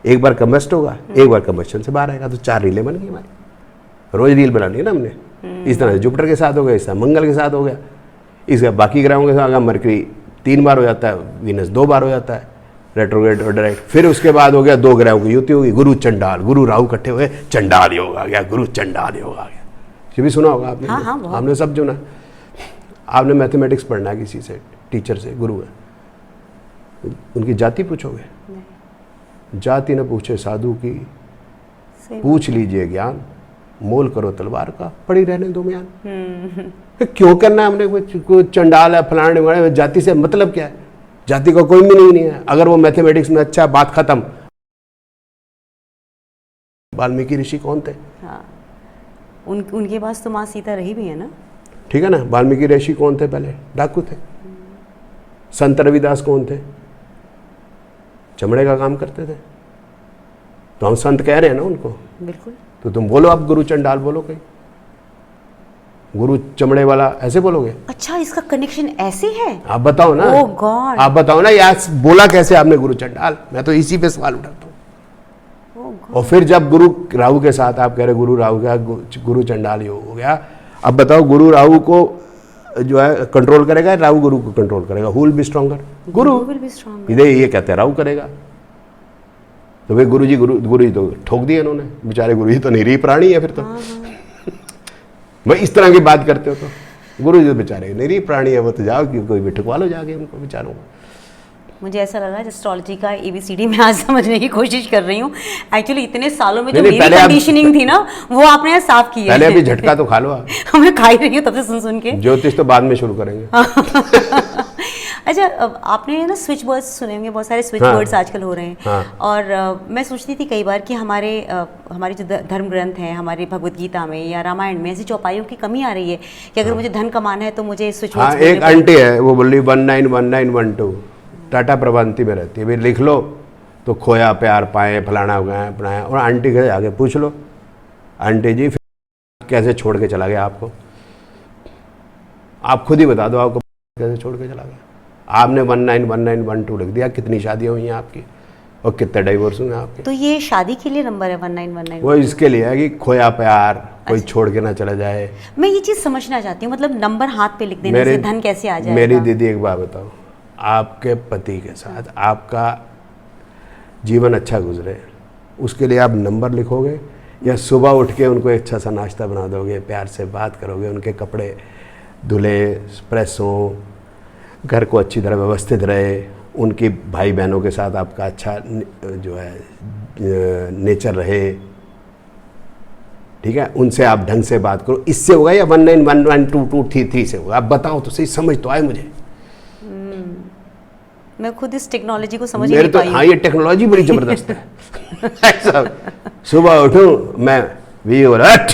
1 बार कम्बस्ट होगा, 1 बार कम्बस्टन से बाहर आएगा। तो 4 रीलें बन गई हमारी। रोज रील बनानी है ना हमने। इस तरह से जुपिटर के साथ हो गया, इस तरह मंगल के साथ हो गया, इसका बाकी ग्रहों के साथ मरकरी 3 बार हो जाता है, वीनस 2 बार हो जाता है रेट्रोग्रेड और डायरेक्ट। फिर उसके बाद हो गया 2 ग्रहों की युति होगी, गुरु चंडाल, गुरु राहु इकट्ठे हुए चंडाल योग आ गया, गुरु चंडाल योग आ गया। ये भी सुना होगा आपने? हाँ, हमने सब सुना। आपने मैथमेटिक्स पढ़ना है किसी से, टीचर से, गुरु है, उनकी जाति पूछोगे? जाति न पूछे साधु की, पूछ लीजिए ज्ञान, मोल करो तलवार का, पड़ी रहने दो म्यान। क्यों करना है हमने? कोई चंडाल है, फलाने वाले, जाति से मतलब क्या है? जाति का कोई मीनिंग नहीं है। अगर वो मैथमेटिक्स में अच्छा, बात खत्म। वाल्मीकि ऋषि कौन थे? हाँ, उनके पास तो माँ सीता रही भी है ना। ठीक है ना। वाल्मीकि ऋषि कौन थे? पहले डाकू थे। संत रविदास कौन थे? चमड़े का काम करते थे। तो हम संत कह रहे हैं ना उनको। बिल्कुल। तो तुम बोलो, आप गुरु चंडाल बोलो, कहीं गुरु चमड़े वाला ऐसे बोलोगे? अच्छा, इसका कनेक्शन ऐसे है? आप बताओ ना। ओह गॉड, आप बताओ ना यार, बोला कैसे आपने गुरु चंडाल? मैं तो इसी पे सवाल उठाता हूँ। और फिर जब गुरु राहु के साथ आप कह रहे गुरु राहु का गुरु चंडाल योग हो गया, अब बताओ गुरु राहु को जो है कंट्रोल करेगा, राहु गुरु को कंट्रोल करेगा? Who will be stronger? Guru will be stronger. इधर ये कहते हैं राहु करेगा। तो भाई गुरु जी तो ठोक दिए इन्होंने, बेचारे गुरु जी तो निरीह प्राणी है फिर तो। भाई इस तरह की बात करते हो तो गुरु जी तो बेचारे निरीह प्राणी है, वो तो जाओ कि कोई भी ठुकवा लो जाके उनको बेचारों को। मुझे ऐसा लग रहा है एस्ट्रोलॉजी का ABCD मैं आज समझने की कोशिश कर रही हूँ। एक्चुअली इतने सालों में जो मेरी कंडीशनिंग थी ना, वो आपने यहाँ साफ की है। पहले अभी झटका तो खा लो आप। मैं खा ही रही हूँ तब से सुन के। ज्योतिष तो बाद में शुरू करेंगे। अच्छा, आपने ना स्विच वर्ड्स सुने होंगे, बहुत सारे स्विच वर्ड्स आजकल हो रहे हैं। हाँ। और मैं सोचती थी कई बार कि हमारे जो धर्म ग्रंथ हैं, हमारे भगवत गीता में या रामायण में ऐसी चौपाइयों की कमी आ रही है कि अगर मुझे धन कमाना है तो मुझे स्विच वर्ड्स। हाँ, एक आंटी है वो बोल रही 191912 टाटा प्रभांति में रहती है, भाई लिख लो तो खोया प्यार पाए, फलाना हो गया अपना। और आंटी के आगे पूछ लो, आंटी जी फिर कैसे छोड़ के चला गया आपको? आप खुद ही बता दो आपको कैसे छोड़ के चला गया। आपने 191912 लिख दिया, कितनी शादियाँ हुई हैं आपकी और कितने डाइवोर्स हुए हैं आपके? तो ये शादी के लिए नंबर है 1919? वो इसके लिए है कि खोया प्यार कोई छोड़ के ना चला जाए। मैं ये चीज़ समझना चाहती हूँ, मतलब नंबर हाथ पे लिख देने से धन कैसे आ जाएगा? मेरी दीदी एक बात बताओ, आपके पति के साथ आपका जीवन अच्छा गुजरे, उसके लिए आप नंबर लिखोगे या सुबह उठ के उनको एक अच्छा सा नाश्ता बना दोगे, प्यार से बात करोगे, उनके कपड़े धुले, प्रेस हो, घर को अच्छी तरह व्यवस्थित रहे, उनकी भाई बहनों के साथ आपका अच्छा जो है नेचर रहे, ठीक है, उनसे आप ढंग से बात करो, इससे होगा या 19111223 से होगा? आप बताओ तो सही, समझ तो आए मुझे। मैं खुद इस टेक्नोलॉजी को समझ नहीं पाई। हाँ, ये टेक्नोलॉजी बड़ी जबरदस्त है। ऐसा सुबह उठूं मैं, वी और हट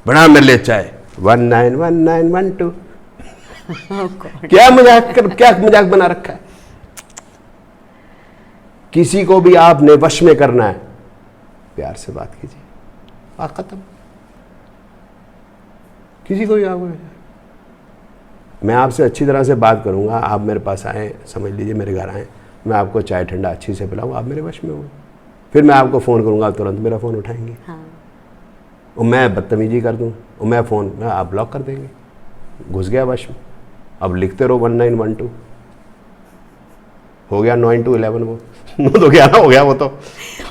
बना मेरे लिए चाय 191912। क्या मजाक बना रखा है? किसी को भी आपने वश में करना है, प्यार से बात कीजिए, बात खत्म। किसी को भी आप, मैं आपसे अच्छी तरह से बात करूंगा, आप मेरे पास आए, समझ लीजिए मेरे घर आए, मैं आपको चाय ठंडा अच्छी से पिलाऊं, आप मेरे वश में हो। फिर मैं आपको फ़ोन करूंगा, आप तुरंत मेरा फ़ोन उठाएंगे। हाँ। और मैं बदतमीजी कर दूं और मैं फ़ोन में आप ब्लॉक कर देंगे, घुस गया वश में। अब लिखते रहो 1912, हो गया 9 to 11, वो तो क्या ना हो गया वो तो।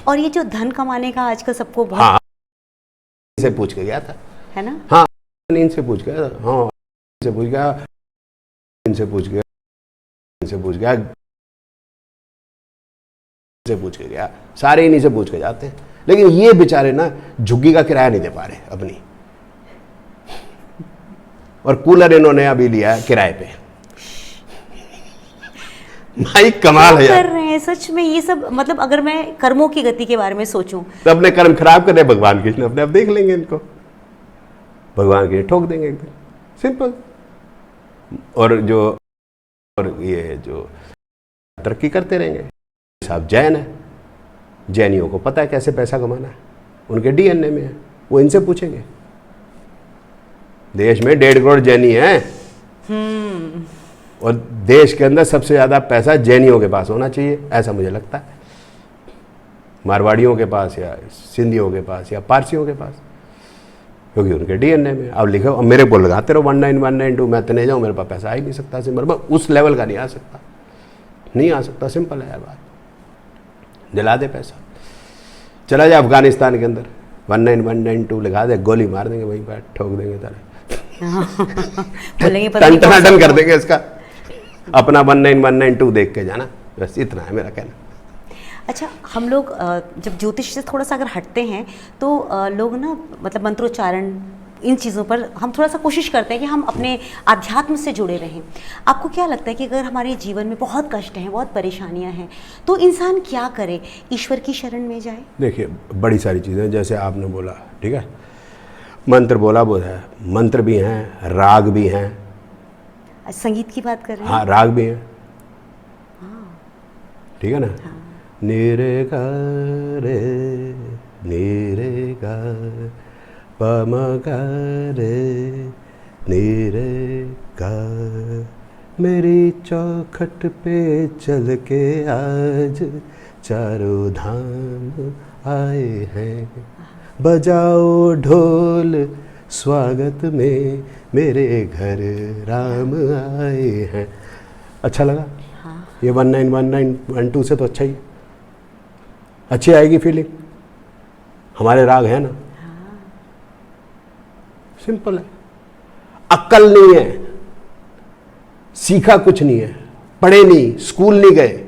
और ये जो धन कमाने का आजकल सबको बहुत, हाँ, से पूछ के गया था, है ना? हाँ, इनसे पूछ गया, हाँ, इनसे पूछ गया, इनसे पूछ गया, इनसे पूछ गया, इनसे पूछ के गया, सारे इन्हीं से पूछ के जाते हैं। लेकिन ये बेचारे ना झुग्गी का किराया नहीं दे पा रहे अपनी, और कूलर इन्होंने अभी लिया है किराए पे। भाई कमाल है यार, कर रहे हैं सच में ये सब। मतलब अगर मैं कर्मों की गति के बारे में सोचूं तो अपने कर्म खराब कर रहे, भगवान कृष्ण अपने आप देख लेंगे इनको, भगवान के ठोक देंगे एकदम सिंपल। और ये जो तरक्की करते रहेंगे, साहब जैन है, जैनियों को पता है कैसे पैसा कमाना है, उनके DNA में है, वो इनसे पूछेंगे। देश में 1.5 करोड़ जैनी हैं, और देश के अंदर सबसे ज़्यादा पैसा जैनियों के पास होना चाहिए, ऐसा मुझे लगता है, मारवाड़ियों के पास या सिंधियों के पास या पारसियों के पास, क्योंकि उनके DNA में। अब लिखो, अब मेरे को लगाते रहो 191912, मैं इतने जाऊँ, मेरे पास पैसा आ ही नहीं सकता, सिंपल, उस लेवल का नहीं आ सकता, नहीं आ सकता, सिंपल है यार बात। दिला दे पैसा, चला जाए अफगानिस्तान के अंदर 1912 लिखा दे, गोली मार देंगे वहीं पर, ठोक देंगे तारे। बोलेंगे पता नहीं कौन सा टन कर देंगे इसका। अपना 19192 देख के जाना, बस इतना है मेरा कहना। अच्छा, हम लोग जब ज्योतिष से थोड़ा सा अगर हटते हैं तो लोग ना मतलब मंत्रोच्चारण इन चीज़ों पर हम थोड़ा सा कोशिश करते हैं कि हम अपने आध्यात्म से जुड़े रहें। आपको क्या लगता है कि अगर हमारे जीवन में बहुत कष्ट हैं, बहुत परेशानियां हैं, तो इंसान क्या करे? ईश्वर की शरण में जाए? देखिए, बड़ी सारी चीज़ें, जैसे आपने बोला, ठीक है, मंत्र बोला वो है, मंत्र भी हैं, राग भी हैं। संगीत की बात कर रहे हैं? हाँ, राग भी हैं, ठीक है ना। हाँ। नीरे गा रे, नीरे गा, पम गा रे, नीरे गा, मेरी चौखट पे चल के आज चारों धाम आए हैं, बजाओ ढोल स्वागत में मेरे घर राम आए हैं। अच्छा लगा? हाँ। ये 191912 से तो अच्छा ही, अच्छी आएगी फीलिंग। हमारे राग है ना। हाँ। सिंपल है, अक्ल नहीं है, सीखा कुछ नहीं है, पढ़े नहीं, स्कूल नहीं गए,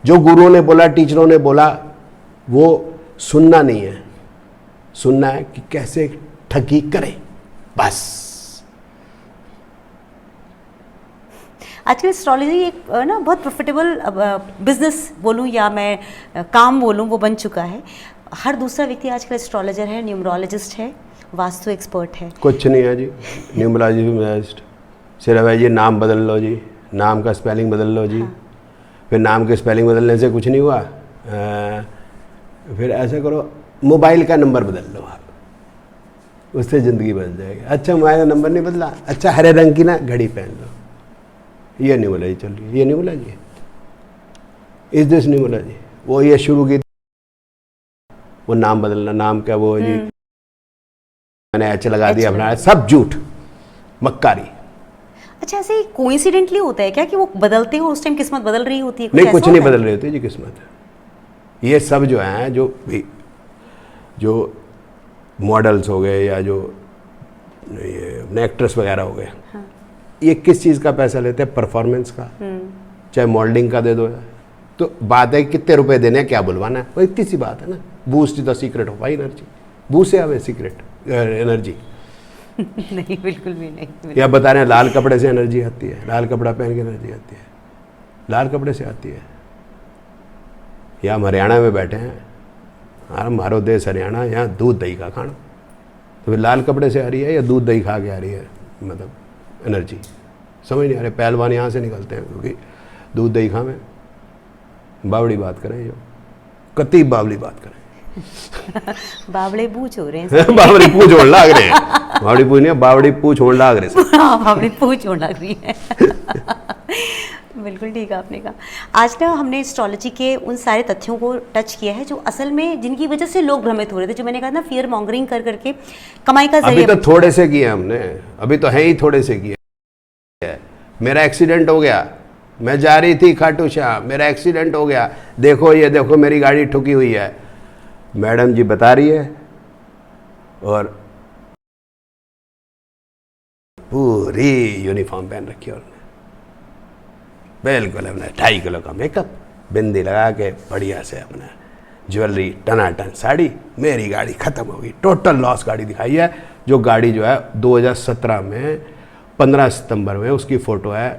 जो गुरुओं ने बोला, टीचरों ने बोला, वो सुनना नहीं है। सुनना है कि कैसे ठगी करें, बस। आजकल एस्ट्रोलॉजी एक ना बहुत प्रॉफिटेबल बिजनेस बोलूं या मैं काम बोलूं, वो बन चुका है। हर दूसरा व्यक्ति आजकल एस्ट्रोलॉजर है, न्यूमरोलॉजिस्ट है, वास्तु एक्सपर्ट है। कुछ नहीं है जी, न्यूमरोलॉजिस्ट सिर्फ है जी, नाम बदल लो जी, नाम का स्पेलिंग बदल लो जी। हाँ। फिर नाम के स्पेलिंग बदलने से कुछ नहीं हुआ, फिर ऐसा करो, मोबाइल का नंबर बदल लो आप, उससे ज़िंदगी बदल जाएगी। अच्छा, मोबाइल का नंबर नहीं बदला, अच्छा हरे रंग की ना घड़ी पहन लो। ये न्यूमरोलॉजी चल रही है, ये न्यूमरोलॉजी है, इस दिस न्यूमरोलॉजी। वो ये शुरू की, वो नाम बदलना, नाम क्या वो जी, मैंने एच लगा दिया अपना, सब झूठ, मक्कारी। अच्छा, ऐसे कोइंसिडेंटली होता है क्या कि वो बदलते हो उस टाइम किस्मत बदल रही होती है? नहीं, कुछ नहीं बदल रही होती जी किस्मत। ये सब जो हैं, जो मॉडल्स हो गए या जो ये एक्ट्रेस वगैरह हो गए, हाँ। ये किस चीज़ का पैसा लेते हैं? परफॉर्मेंस का, चाहे मॉडलिंग का दे दो, तो बात है कितने रुपए देने हैं, क्या बुलवाना है, वो इतनी सी बात है ना। Boost the secret of energy, boost से आवे सीक्रेट एनर्जी। नहीं, बिल्कुल भी नहीं। या बता रहे हैं लाल कपड़े से एनर्जी आती है, लाल कपड़ा पहन के एनर्जी आती है, लाल कपड़े से आती है। या हम हरियाणा में बैठे हैं, हमारा देश हरियाणा, यहाँ दूध दही का खाना, तो फिर लाल कपड़े से आ रही है या दूध दही खा के आ रही है, मतलब एनर्जी समझ नहीं आ रही। पहलवान यहाँ से निकलते हैं क्योंकि दूध दही खा में। बावड़ी बात करें, जो कति बावली बात करें। बावड़े पूछ हो रहे हैं बावड़ी पूछ होने लग रहे हैं, बावड़ी पूछ नहीं, बावड़ी पूछ होने लग रहे हैं। हाँ, बावड़ी पूछ होने लग रही है। बिल्कुल ठीक है, आपने कहा। आज ना हमने एस्ट्रोलॉजी के उन सारे तथ्यों को टच किया है जो असल में जिनकी वजह से लोग भ्रमित हो रहे थे, जो मैंने कहा ना, फियर मॉन्गरिंग कर करके कमाई का जरिया। अभी तो थोड़े से किए हमने, अभी तो है ही थोड़े से किए। मेरा एक्सीडेंट हो गया, मैं जा रही थी खाटू श्याम, मेरा एक्सीडेंट हो गया, देखो ये देखो मेरी गाड़ी ठुकी हुई है, मैडम जी बता रही है, और पूरी यूनिफॉर्म पहन रखी है उन्होंने, बिल्कुल अपना 2.5 किलो का मेकअप, बिंदी लगा के बढ़िया से अपना ज्वेलरी, टनाटन साड़ी, मेरी गाड़ी खत्म हो गई, टोटल लॉस गाड़ी दिखाई है। जो गाड़ी जो है 2017 में 15 सितंबर में उसकी फ़ोटो है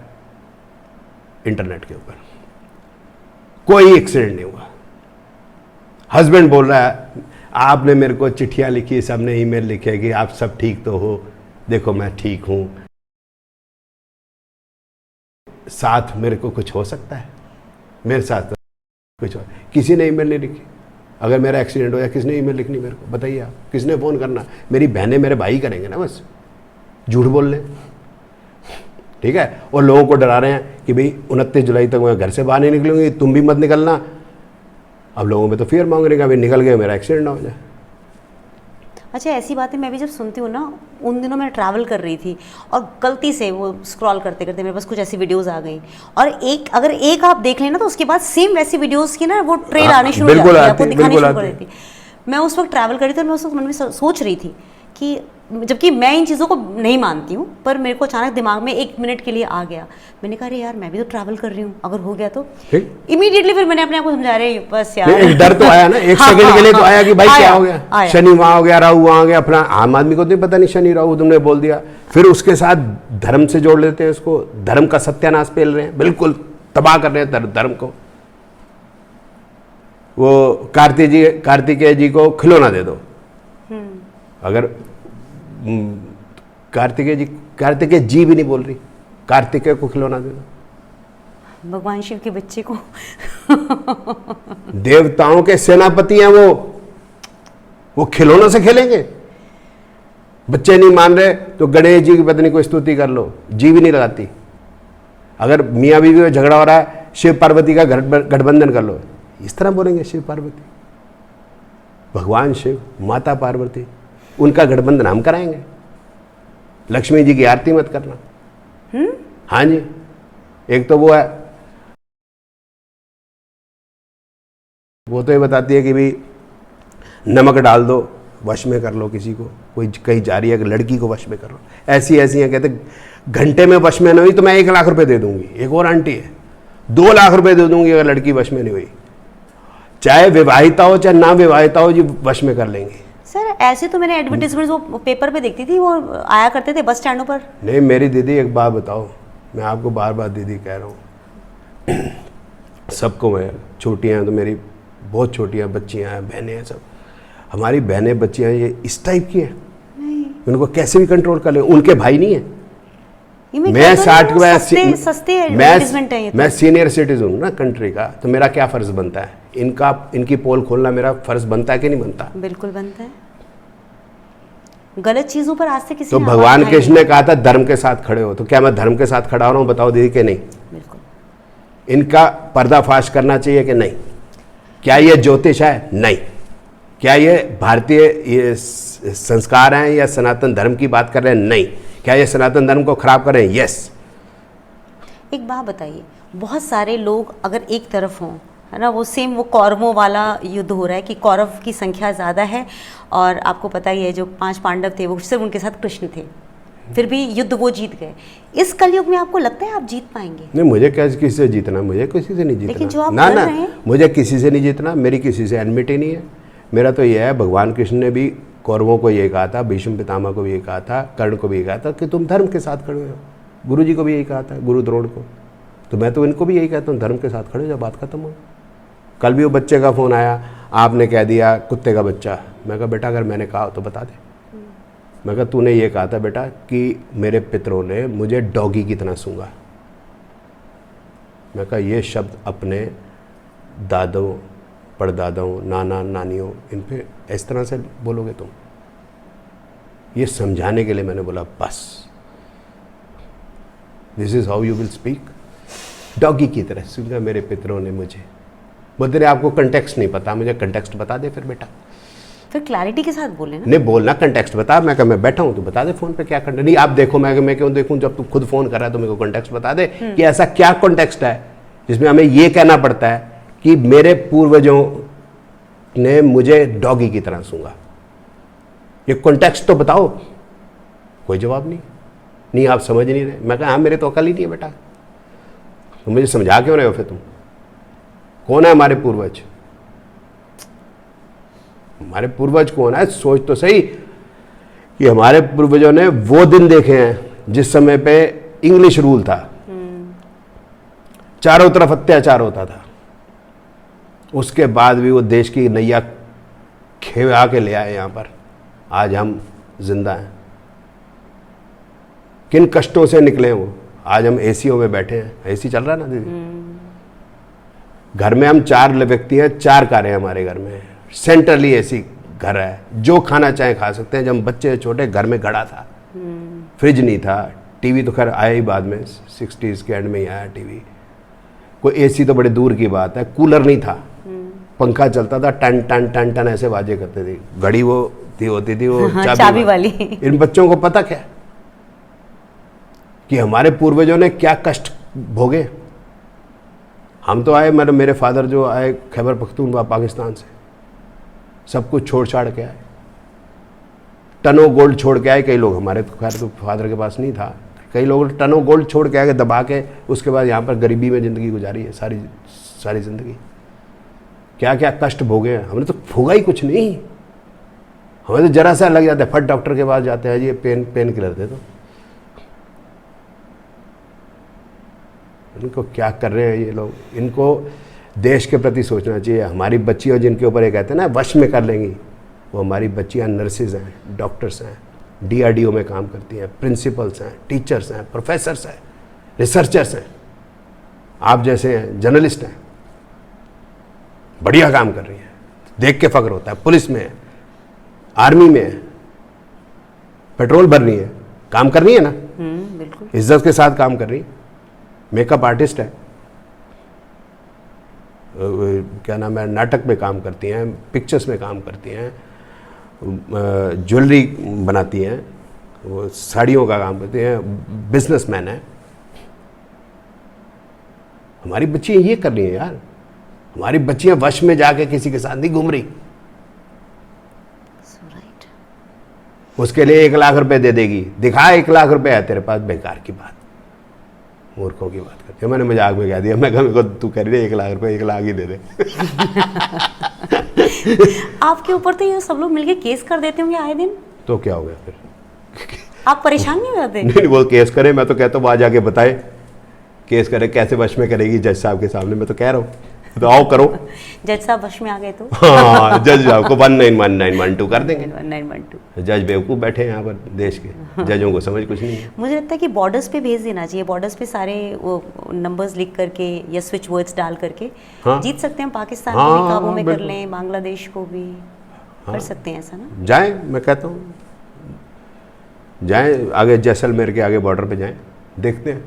इंटरनेट के ऊपर, कोई एक्सीडेंट नहीं हुआ। हस्बैंड बोल रहा है, आपने मेरे को चिट्ठियाँ लिखी, सबने ईमेल लिखे कि आप सब ठीक तो हो, देखो मैं ठीक हूँ, साथ मेरे को कुछ हो सकता है, मेरे साथ तो कुछ हो। किसी ने ईमेल नहीं लिखी। अगर मेरा एक्सीडेंट हो जाए, किसने ईमेल लिखनी मेरे को बताइए आप, किसने फ़ोन करना? मेरी बहनें मेरे भाई करेंगे ना, बस झूठ बोल लें, ठीक है। और लोगों को डरा रहे हैं कि भाई 29 जुलाई तक मैं घर से बाहर नहीं निकलूंगी, तुम भी मत निकलना। अब लोगों में तो फियर मांग रहे हैं, अभी निकल गए मेरा एक्सीडेंट ना हो जाए। अच्छा, ऐसी बातें मैं भी जब सुनती हूँ ना, उन दिनों मैं ट्रैवल कर रही थी और गलती से वो स्क्रॉल करते करते मेरे पास कुछ ऐसी वीडियोस आ गई, और अगर एक आप देख लेना तो उसके बाद सेम वैसी वीडियोस की ना वो ट्रेल आने शुरू हो जाती है, आपको दिखानी शुरू कर देती। मैं उस वक्त ट्रैवल कर रही थी और मैं उस वक्त मन में सोच रही थी कि जबकि मैं इन चीज़ों को नहीं मानती हूँ, पर मेरे को अचानक दिमाग में 1 मिनट के लिए आ गया। मैंने कहा अरे यार मैं भी तो ट्रैवल कर रही हूँ, अगर हो गया तो इमीडिएटली फिर मैंने अपने आप को समझा रहे बस यार एक डर तो आया ना, एक हाँ, सेकंड के लिए तो आया कि भाई क्या हो गया, आया। शनि वहां हो गया, राहु वहां हो गया। अपना आम आदमी को तो पता नहीं शनि राहु, तुमने बोल दिया। फिर उसके साथ धर्म से जोड़ लेते हैं उसको, धर्म का सत्यानाश पेल रहे हैं, बिल्कुल तबाह कर रहे हैं धर्म को। वो कार्तिकेय जी को खिलौना दे दो, अगर कार्तिकेय जी भी नहीं बोल रही, कार्तिकेय को खिलौना दे दो। भगवान शिव के बच्चे को देवताओं के सेनापति हैं वो खिलौनों से खेलेंगे। बच्चे नहीं मान रहे तो गणेश जी की पत्नी को स्तुति कर लो, जी भी नहीं लगाती। अगर मियाँ बीवी में झगड़ा हो रहा है, शिव पार्वती का गठबंधन कर लो, इस तरह बोलेंगे शिव पार्वती। भगवान शिव, माता पार्वती, उनका गठबंधन हम कराएंगे। लक्ष्मी जी की आरती मत करना। हाँ जी, एक तो वो है, वो तो ये बताती है कि भाई नमक डाल दो, वश में कर लो किसी को, कोई कहीं जा रही है लड़की को वश में कर लो। ऐसी हैं, कहते घंटे में वश में नहीं हुई तो मैं 1 लाख रुपए दे दूंगी। एक और आंटी है 2 लाख रुपए दे दूंगी अगर लड़की वश में नहीं हुई। चाहे विवाहिता हो चाहे ना विवाहिता हो, जी वश में कर लेंगे। सर ऐसे तो मैंने एडवर्टीजमेंट वो पेपर पे देखती थी, वो आया करते थे बस स्टैंडों पर। नहीं मेरी दीदी, एक बात बताओ, मैं आपको बार बार दीदी कह रहा हूँ, सबको मैं, छोटियाँ हैं तो मेरी बहुत छोटियाँ बच्चियाँ हैं, बहनें हैं, सब हमारी बहनें बच्चियाँ ये इस टाइप की हैं, उनको कैसे भी कंट्रोल कर ले। उनके भाई नहीं है, मैं 60 मैं सीनियर सिटीजन हूँ ना कंट्री का, तो मेरा क्या फर्ज बनता है, इनकी पोल खोलना मेरा फर्ज बनता है कि नहीं बनता? बिल्कुल बनता है। गलत चीजों पर आज से किसी तो भगवान कृष्ण ने कहा था धर्म के साथ खड़े हो, तो क्या मैं धर्म के साथ खड़ा हो रहा हूँ? बताओ दीदी कि नहीं? बिल्कुल। इनका पर्दाफाश करना चाहिए कि नहीं? क्या ये ज्योतिष है? नहीं। क्या ये भारतीय ये संस्कार हैं या सनातन धर्म की बात कर रहे हैं? नहीं। क्या ये सनातन धर्म को खराब कर रहे हैं? यस। एक बात बताइए, बहुत सारे लोग अगर एक तरफ हों, है ना, वो सेम वो कौरवों वाला युद्ध हो रहा है कि कौरव की संख्या ज़्यादा है, और आपको पता ही है जो 5 पांडव थे वो सिर्फ उनके साथ कृष्ण थे, फिर भी युद्ध वो जीत गए। इस कलयुग में आपको लगता है आप जीत पाएंगे? नहीं, मुझे किसी से जीतना, मुझे किसी से नहीं जीतना। लेकिन जो आप ना कर ना रहे हैं, मुझे किसी से नहीं जीतना, मेरी किसी से एनमिटी नहीं है। मेरा तो यह है, भगवान कृष्ण ने भी कौरवों को ये कहा था, भीष्म पितामह को भी ये कहा था, कर्ण को भी ये कहा था कि तुम धर्म के साथ खड़े हो। गुरु जी को भी यही कहा था, गुरु द्रोण को। तो मैं तो इनको भी यही कहता हूँ, धर्म के साथ खड़े हो, जब बात खत्म हो। कल भी वो बच्चे का फ़ोन आया, आपने कह दिया कुत्ते का बच्चा। मैं कहा बेटा अगर मैंने कहा तो बता दे। मैं कहा तूने ये कहा था बेटा कि मेरे पितरों ने मुझे डॉगी की तरह सूंघा। मैं कहा ये शब्द अपने दादों, परदादाओं, नाना नानियों, इन पे इस तरह से बोलोगे तुम? ये समझाने के लिए मैंने बोला बस, this is how you will speak. Doggy की तरह सूंघा मेरे पितरों ने मुझे। बोलते आपको कंटेक्स्ट नहीं पता, मुझे कंटेक्स्ट बता दे फिर बेटा। फिर क्लैरिटी के साथ बोले ना। नहीं बोलना, कंटेक्स्ट बता। मैं कहा मैं बैठा हूँ, तो बता दे फोन पे क्या कंटेक्स्ट। नहीं आप देखो, मैं क्यों देखूं, जब तू खुद फोन कर रहा है तो मेरे को कंटेक्स्ट बता दे कि ऐसा क्या कंटेक्स्ट है जिसमें हमें ये कहना पड़ता है कि मेरे पूर्वजों ने मुझे डॉगी की तरह सूंघा। ये कंटेक्स्ट तो बताओ। कोई जवाब नहीं आप समझ नहीं रहे। मैं कहा हाँ मेरे तो अकल ही नहीं है बेटा, तो मुझे समझा क्यों रहे हो फिर तुम? कौन है हमारे पूर्वज? हमारे पूर्वज कौन है? सोच तो सही कि हमारे पूर्वजों ने वो दिन देखे हैं जिस समय पे इंग्लिश रूल था, चारों तरफ अत्याचार होता था। उसके बाद भी वो देश की नैया खेवा के ले आए यहाँ पर। आज हम जिंदा हैं। किन कष्टों से निकले वो, आज हम एसीओ में बैठे हैं। एसी चल रहा है ना दीदी? घर में हम 4 व्यक्ति हैं, 4 कारें हमारे घर में, सेंट्रली एसी घर है, जो खाना चाहे खा सकते हैं। जब हम बच्चे छोटे घर में घड़ा था, फ्रिज नहीं था, टीवी तो खैर आया ही बाद में, 60s के एंड में ही आया टीवी। कोई एसी तो बड़े दूर की बात है, कूलर नहीं था, पंखा चलता था, टन टन टन टन ऐसे बाजे करते थे। घड़ी वो होती थी वो चाबी वाली। इन बच्चों को पता क्या कि हमारे पूर्वजों ने क्या कष्ट भोगे। हम तो आए, मेरे फादर जो आए खैबर पख्तूनख्वा पाकिस्तान से, सब कुछ छोड़ छाड़ के आए। टनों गोल्ड छोड़ के आए कई लोग, हमारे तो खैर तो फादर के पास नहीं था, कई लोग टनों गोल्ड छोड़ के आए दबा के, उसके बाद यहाँ पर गरीबी में ज़िंदगी गुजारी है सारी सारी ज़िंदगी। क्या क्या कष्ट भोगे हैं, हमने तो भोगा ही कुछ नहीं। हमें तो जरा सा लग जाता है, फट डॉक्टर के पास जाते हैं, ये पेन किलर दे दो। इनको क्या कर रहे हैं ये लोग, इनको देश के प्रति सोचना चाहिए। हमारी बच्चियाँ जिनके ऊपर ये कहते हैं ना वश में कर लेंगी, वो हमारी बच्चियाँ नर्सेज हैं, डॉक्टर्स हैं, DRDO में काम करती हैं, प्रिंसिपल्स हैं, टीचर्स हैं, प्रोफेसर्स हैं, रिसर्चर्स हैं, आप जैसे हैं, जर्नलिस्ट हैं, बढ़िया काम कर रही हैं, देख के फख्र होता है। पुलिस में है, आर्मी में है, पेट्रोल भर रही है, काम कर रही है ना, बिल्कुल इज्जत के साथ काम कर रही है। मेकअप आर्टिस्ट है, क्या नाम है, नाटक में काम करती हैं, पिक्चर्स में काम करती हैं, ज्वेलरी बनाती हैं, वो साड़ियों का काम करती हैं, बिजनेसमैन है। हमारी बच्चियाँ ये कर रही हैं यार, हमारी बच्चियाँ वश में जाके किसी के साथ नहीं घूम रही। उसके लिए 1 लाख रुपए दे देगी, दिखा 1 लाख रुपए है तेरे पास, बेकार की बात, मूर्खों की बात करती है। मैंने मजाक में कह दिया, मैं कहा मेरे को तू कह रही है 1 लाख रुपए, 1 लाख ही दे दे। आपके ऊपर तो ये सब लोग मिलके केस कर देते होंगे आए दिन, तो क्या हो गया फिर? आप परेशान नहीं हो जाते? नहीं, वो केस करे, मैं तो कहता हूँ वहाँ जाके बताए, केस करे, कैसे वश में करेगी जज साहब के सामने, मैं तो कह रहा हूँ, तो आओ करो। जज साहब वश में आ गए तो हाँ, जज साहब को 191912 कर देंगे। 1912 जज बेवकूफ़ बैठे हैं यहाँ पर देश के, जजों को समझ कुछ नहीं है। मुझे लगता है कि बॉर्डर्स पे भेज देना चाहिए, बॉर्डर्स पे सारे वो नंबर्स लिख करके या स्विच वर्ड्स डाल करके हाँ? जीत सकते हैं। पाकिस्तान हाँ, को भी काबू में कर बिल्कुल। लें, बांग्लादेश को भी कर सकते हैं ऐसा ना। जाएं, मैं कहता हूँ जाएं, आगे जैसलमेर के आगे बॉर्डर पे जाएं, देखते हैं,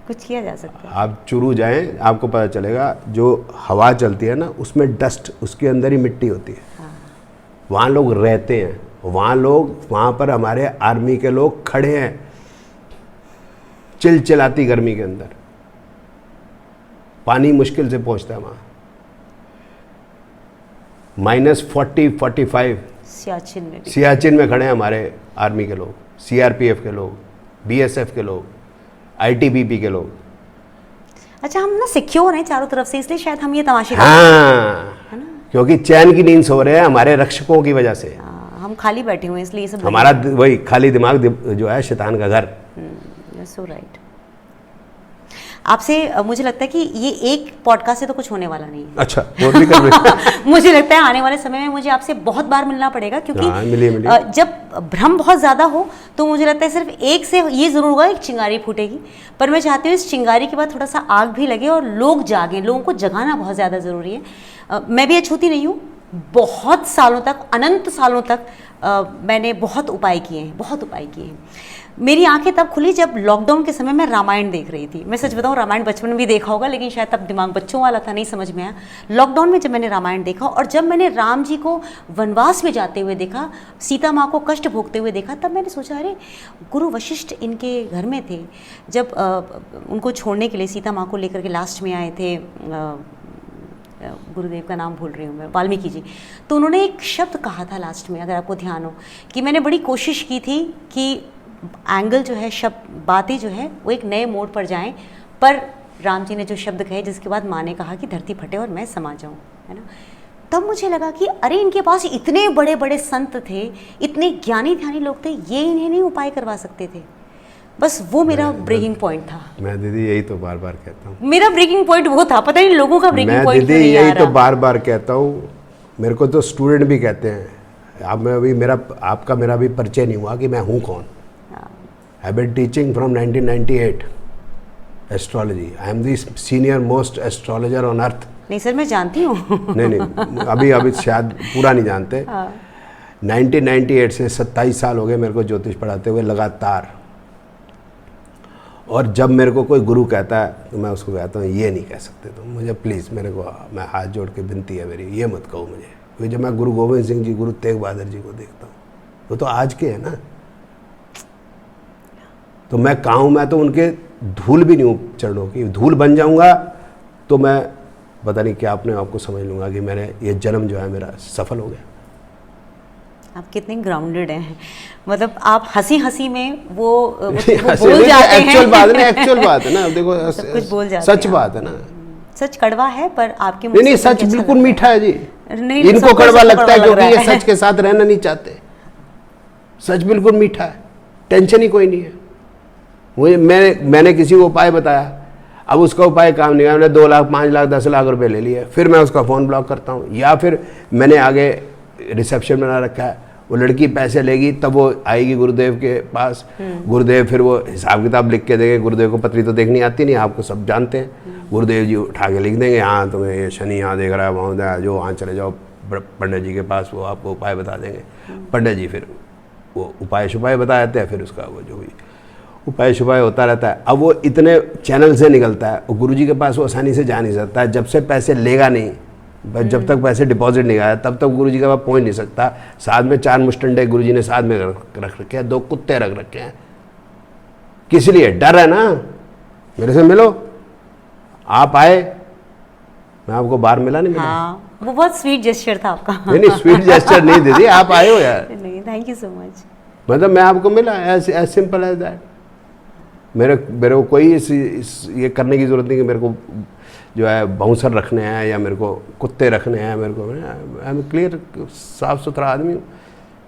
कुछ किया जा सकता है। आप चुरू जाएं, आपको पता चलेगा जो हवा चलती है ना उसमें डस्ट, उसके अंदर ही मिट्टी होती है। वहाँ लोग रहते हैं, वहाँ पर हमारे आर्मी के लोग खड़े हैं चिलचिलाती गर्मी के अंदर, पानी मुश्किल से पहुँचता है वहाँ, -40-45 सियाचिन में खड़े हैं हमारे आर्मी के लोग, CRPF के लोग, BSF के लोग, ITBP के लोग। अच्छा, हम ना सिक्योर हैं चारों तरफ से, इसलिए शायद हम ये तमाशे हाँ, क्योंकि चैन की नींद सो रहे हैं हमारे रक्षकों की वजह से। हम खाली बैठे हुए हैं इसलिए ये सब हमारा वही खाली दिमाग जो है शैतान का घर। सो राइट। आपसे मुझे लगता है कि ये एक पॉडकास्ट से तो कुछ होने वाला नहीं है। अच्छा, और भी कर रहे मुझे लगता है आने वाले समय में मुझे आपसे बहुत बार मिलना पड़ेगा, क्योंकि मिलिए। जब भ्रम बहुत ज़्यादा हो तो मुझे लगता है सिर्फ एक से ये ज़रूर होगा, एक चिंगारी फूटेगी, पर मैं चाहती हूँ इस चिंगारी के बाद थोड़ा सा आग भी लगे और लोग जागें। लोगों को जगाना बहुत ज़्यादा ज़रूरी है। मैं भी अछूती नहीं हूँ, बहुत सालों तक, अनंत सालों तक मैंने बहुत उपाय किए हैं। मेरी आंखें तब खुली जब लॉकडाउन के समय मैं रामायण देख रही थी। मैं सच बताऊं, रामायण बचपन में भी देखा होगा, लेकिन शायद तब दिमाग बच्चों वाला था, नहीं समझ में आया। लॉकडाउन में जब मैंने रामायण देखा और जब मैंने राम जी को वनवास में जाते हुए देखा, सीता माँ को कष्ट भोगते हुए देखा, तब मैंने सोचा अरे गुरु वशिष्ठ इनके घर में थे, जब उनको छोड़ने के लिए सीता माँ को लेकर के लास्ट में आए थे, गुरुदेव का नाम भूल रही हूँ मैं, वाल्मीकि जी, तो उन्होंने एक शब्द कहा था लास्ट में, अगर आपको ध्यान हो, कि मैंने बड़ी कोशिश की थी कि एंगल जो है, शब्द, बातें जो है वो एक नए मोड़ पर जाएं, पर राम जी ने जो शब्द कहे जिसके बाद माँ ने कहा कि धरती फटे और मैं समा जाऊँ, है ना, तब मुझे लगा कि अरे इनके पास इतने बड़े बड़े संत थे, इतने ज्ञानी ध्यानी लोग थे, ये इन्हें नहीं उपाय करवा सकते थे। बस वो मेरा ब्रेकिंग पॉइंट था। मैं दीदी यही तो बार बार कहता हूँ, मेरा ब्रेकिंग पॉइंट वो था, पता नहीं लोगों का ब्रेकिंग पॉइंट दीदी यही तो बार बार कहता हूँ। मेरे को तो स्टूडेंट भी कहते हैं, अब मैं अभी आपका मेरा भी परिचय नहीं हुआ कि मैं हूँ कौन। I been teaching from 1998 astrology. I am the senior most astrologer on earth. नहीं सर, मैं जानती हूँ। नहीं, अभी शायद पूरा नहीं जानते। 1998 से 27 साल हो गए मेरे को ज्योतिष पढ़ाते हुए लगातार। और जब मेरे को कोई गुरु कहता है तो मैं उसको कहता हूँ ये नहीं कह सकते तुम मुझे, प्लीज़ मेरे को, मैं हाथ जोड़ के विनती है मेरी, ये मत कहो मुझे। क्योंकि जब मैं गुरु गोविंद सिंह जी, गुरु तेग बहादुर जी को देखता हूँ, वो तो आज के हैं ना, तो मैं कहूँ, मैं तो उनके धूल भी नहीं हूँ चरणों की। धूल बन जाऊँगा तो मैं पता नहीं क्या अपने आप को समझ लूँगा कि मैंने ये जन्म जो है मेरा सफल हो गया। आप कितने ग्राउंडेड हैं, मतलब आप हंसी हंसी में वो हंसी बोल में जाते हैं। एक्चुअल बात है ना, एक्चुअल बात है ना, देखो सब कुछ बोल जाते सच हैं बात है ना। सच कड़वा है पर आपके नहीं नहीं, से सुन सच के अच्छा बिल्कुल लगता मीठा है जी। नहीं, इनको सबको कड़वा लगता है लग क्योंकि रहा ये है। सच के साथ रहना नहीं चाहते। सच बिल्कुल मीठा है, टेंशन ही कोई नहीं है। मुझे मैंने किसी को उपाय बताया, अब उसका उपाय काम नहीं आया, मैंने 2 लाख 5 लाख 10 लाख रुपए ले लिए, फिर मैं उसका फ़ोन ब्लॉक करता हूँ। या फिर मैंने आगे रिसेप्शन बना रखा है, वो लड़की पैसे लेगी तब वो आएगी गुरुदेव के पास, गुरुदेव फिर वो हिसाब किताब लिख के देंगे। गुरुदेव को पत्री तो देखनी आती नहीं, आपको सब जानते हैं। गुरुदेव जी उठा के लिख देंगे, हाँ तुम्हें ये शनि यहाँ देख रहा है, वहाँ जो वहाँ चले जाओ पंडित जी के पास, वो आपको उपाय बता देंगे। पंडित जी फिर वो उपाय शुपाय बता देते हैं, फिर उसका वो जो भी उपाय शुपाय होता रहता है। अब वो इतने चैनल से निकलता है, और गुरु जी के पास वो आसानी से जा नहीं सकता है। जब से पैसे लेगा नहीं, बस जब तक पैसे डिपॉजिट नहीं आया तब तक गुरु जी के पास पहुँच नहीं सकता। साथ में 4 मुस्टंडे गुरु जी ने साथ में रख रखे हैं, 2 कुत्ते रख रखे हैं। किस लिए? डर है ना, मेरे से मिलो। आप आए, मैं आपको बाहर मिला नहीं मिला? हाँ, वो बहुत स्वीट जेस्चर था आपका। नहीं, स्वीट जेस्चर नहीं दीदी, आप आए हो यार। नहीं, थैंक यू सो मच। मतलब मैं आपको मिला, एज सिंपल एज दैट। मेरे को कोई ये करने की ज़रूरत नहीं कि मेरे को जो है बाउंसर रखने हैं या मेरे को कुत्ते रखने हैं। मेरे को आई एम क्लियर, साफ सुथरा आदमी हूँ,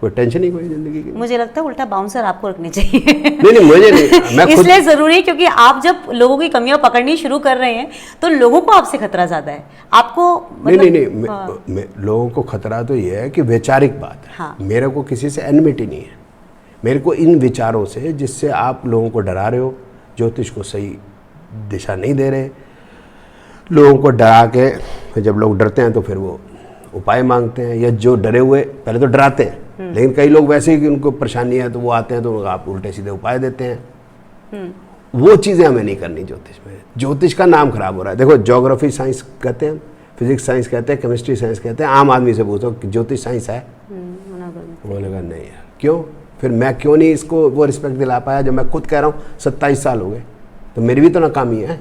कोई टेंशन ही कोई ज़िंदगी की। मुझे लगता है उल्टा बाउंसर आपको रखने चाहिए। नहीं मुझे नहीं, मैं खुद इसलिए ज़रूरी है क्योंकि आप जब लोगों की कमियां पकड़नी शुरू कर रहे हैं तो लोगों को आपसे खतरा ज़्यादा है। आपको मतलब, नहीं, लोगों को खतरा तो ये है कि वैचारिक बात है। हाँ। मेरे को किसी से एनमिटी नहीं है। मेरे को इन विचारों से, जिससे आप लोगों को डरा रहे हो, ज्योतिष को सही दिशा नहीं दे रहे, लोगों को डरा के, फिर जब लोग डरते हैं तो फिर वो उपाय मांगते हैं, या जो डरे हुए पहले तो डराते हैं, लेकिन कई लोग वैसे ही कि उनको परेशानी है तो वो आते हैं तो आप उल्टे सीधे उपाय देते हैं। वो चीज़ें हमें नहीं करनी ज्योतिष में। ज्योतिष का नाम खराब हो रहा है। देखो, ज्योग्राफी साइंस कहते हैं, फिजिक्स साइंस कहते हैं, केमिस्ट्री साइंस कहते हैं। आम आदमी से पूछो कि ज्योतिष साइंस है, बोलेगा नहीं है। क्यों? फिर मैं क्यों नहीं इसको वो रिस्पेक्ट दिला पाया जब मैं खुद कह रहा हूँ 27 साल हो गए, तो मेरी भी तो नाकामी है।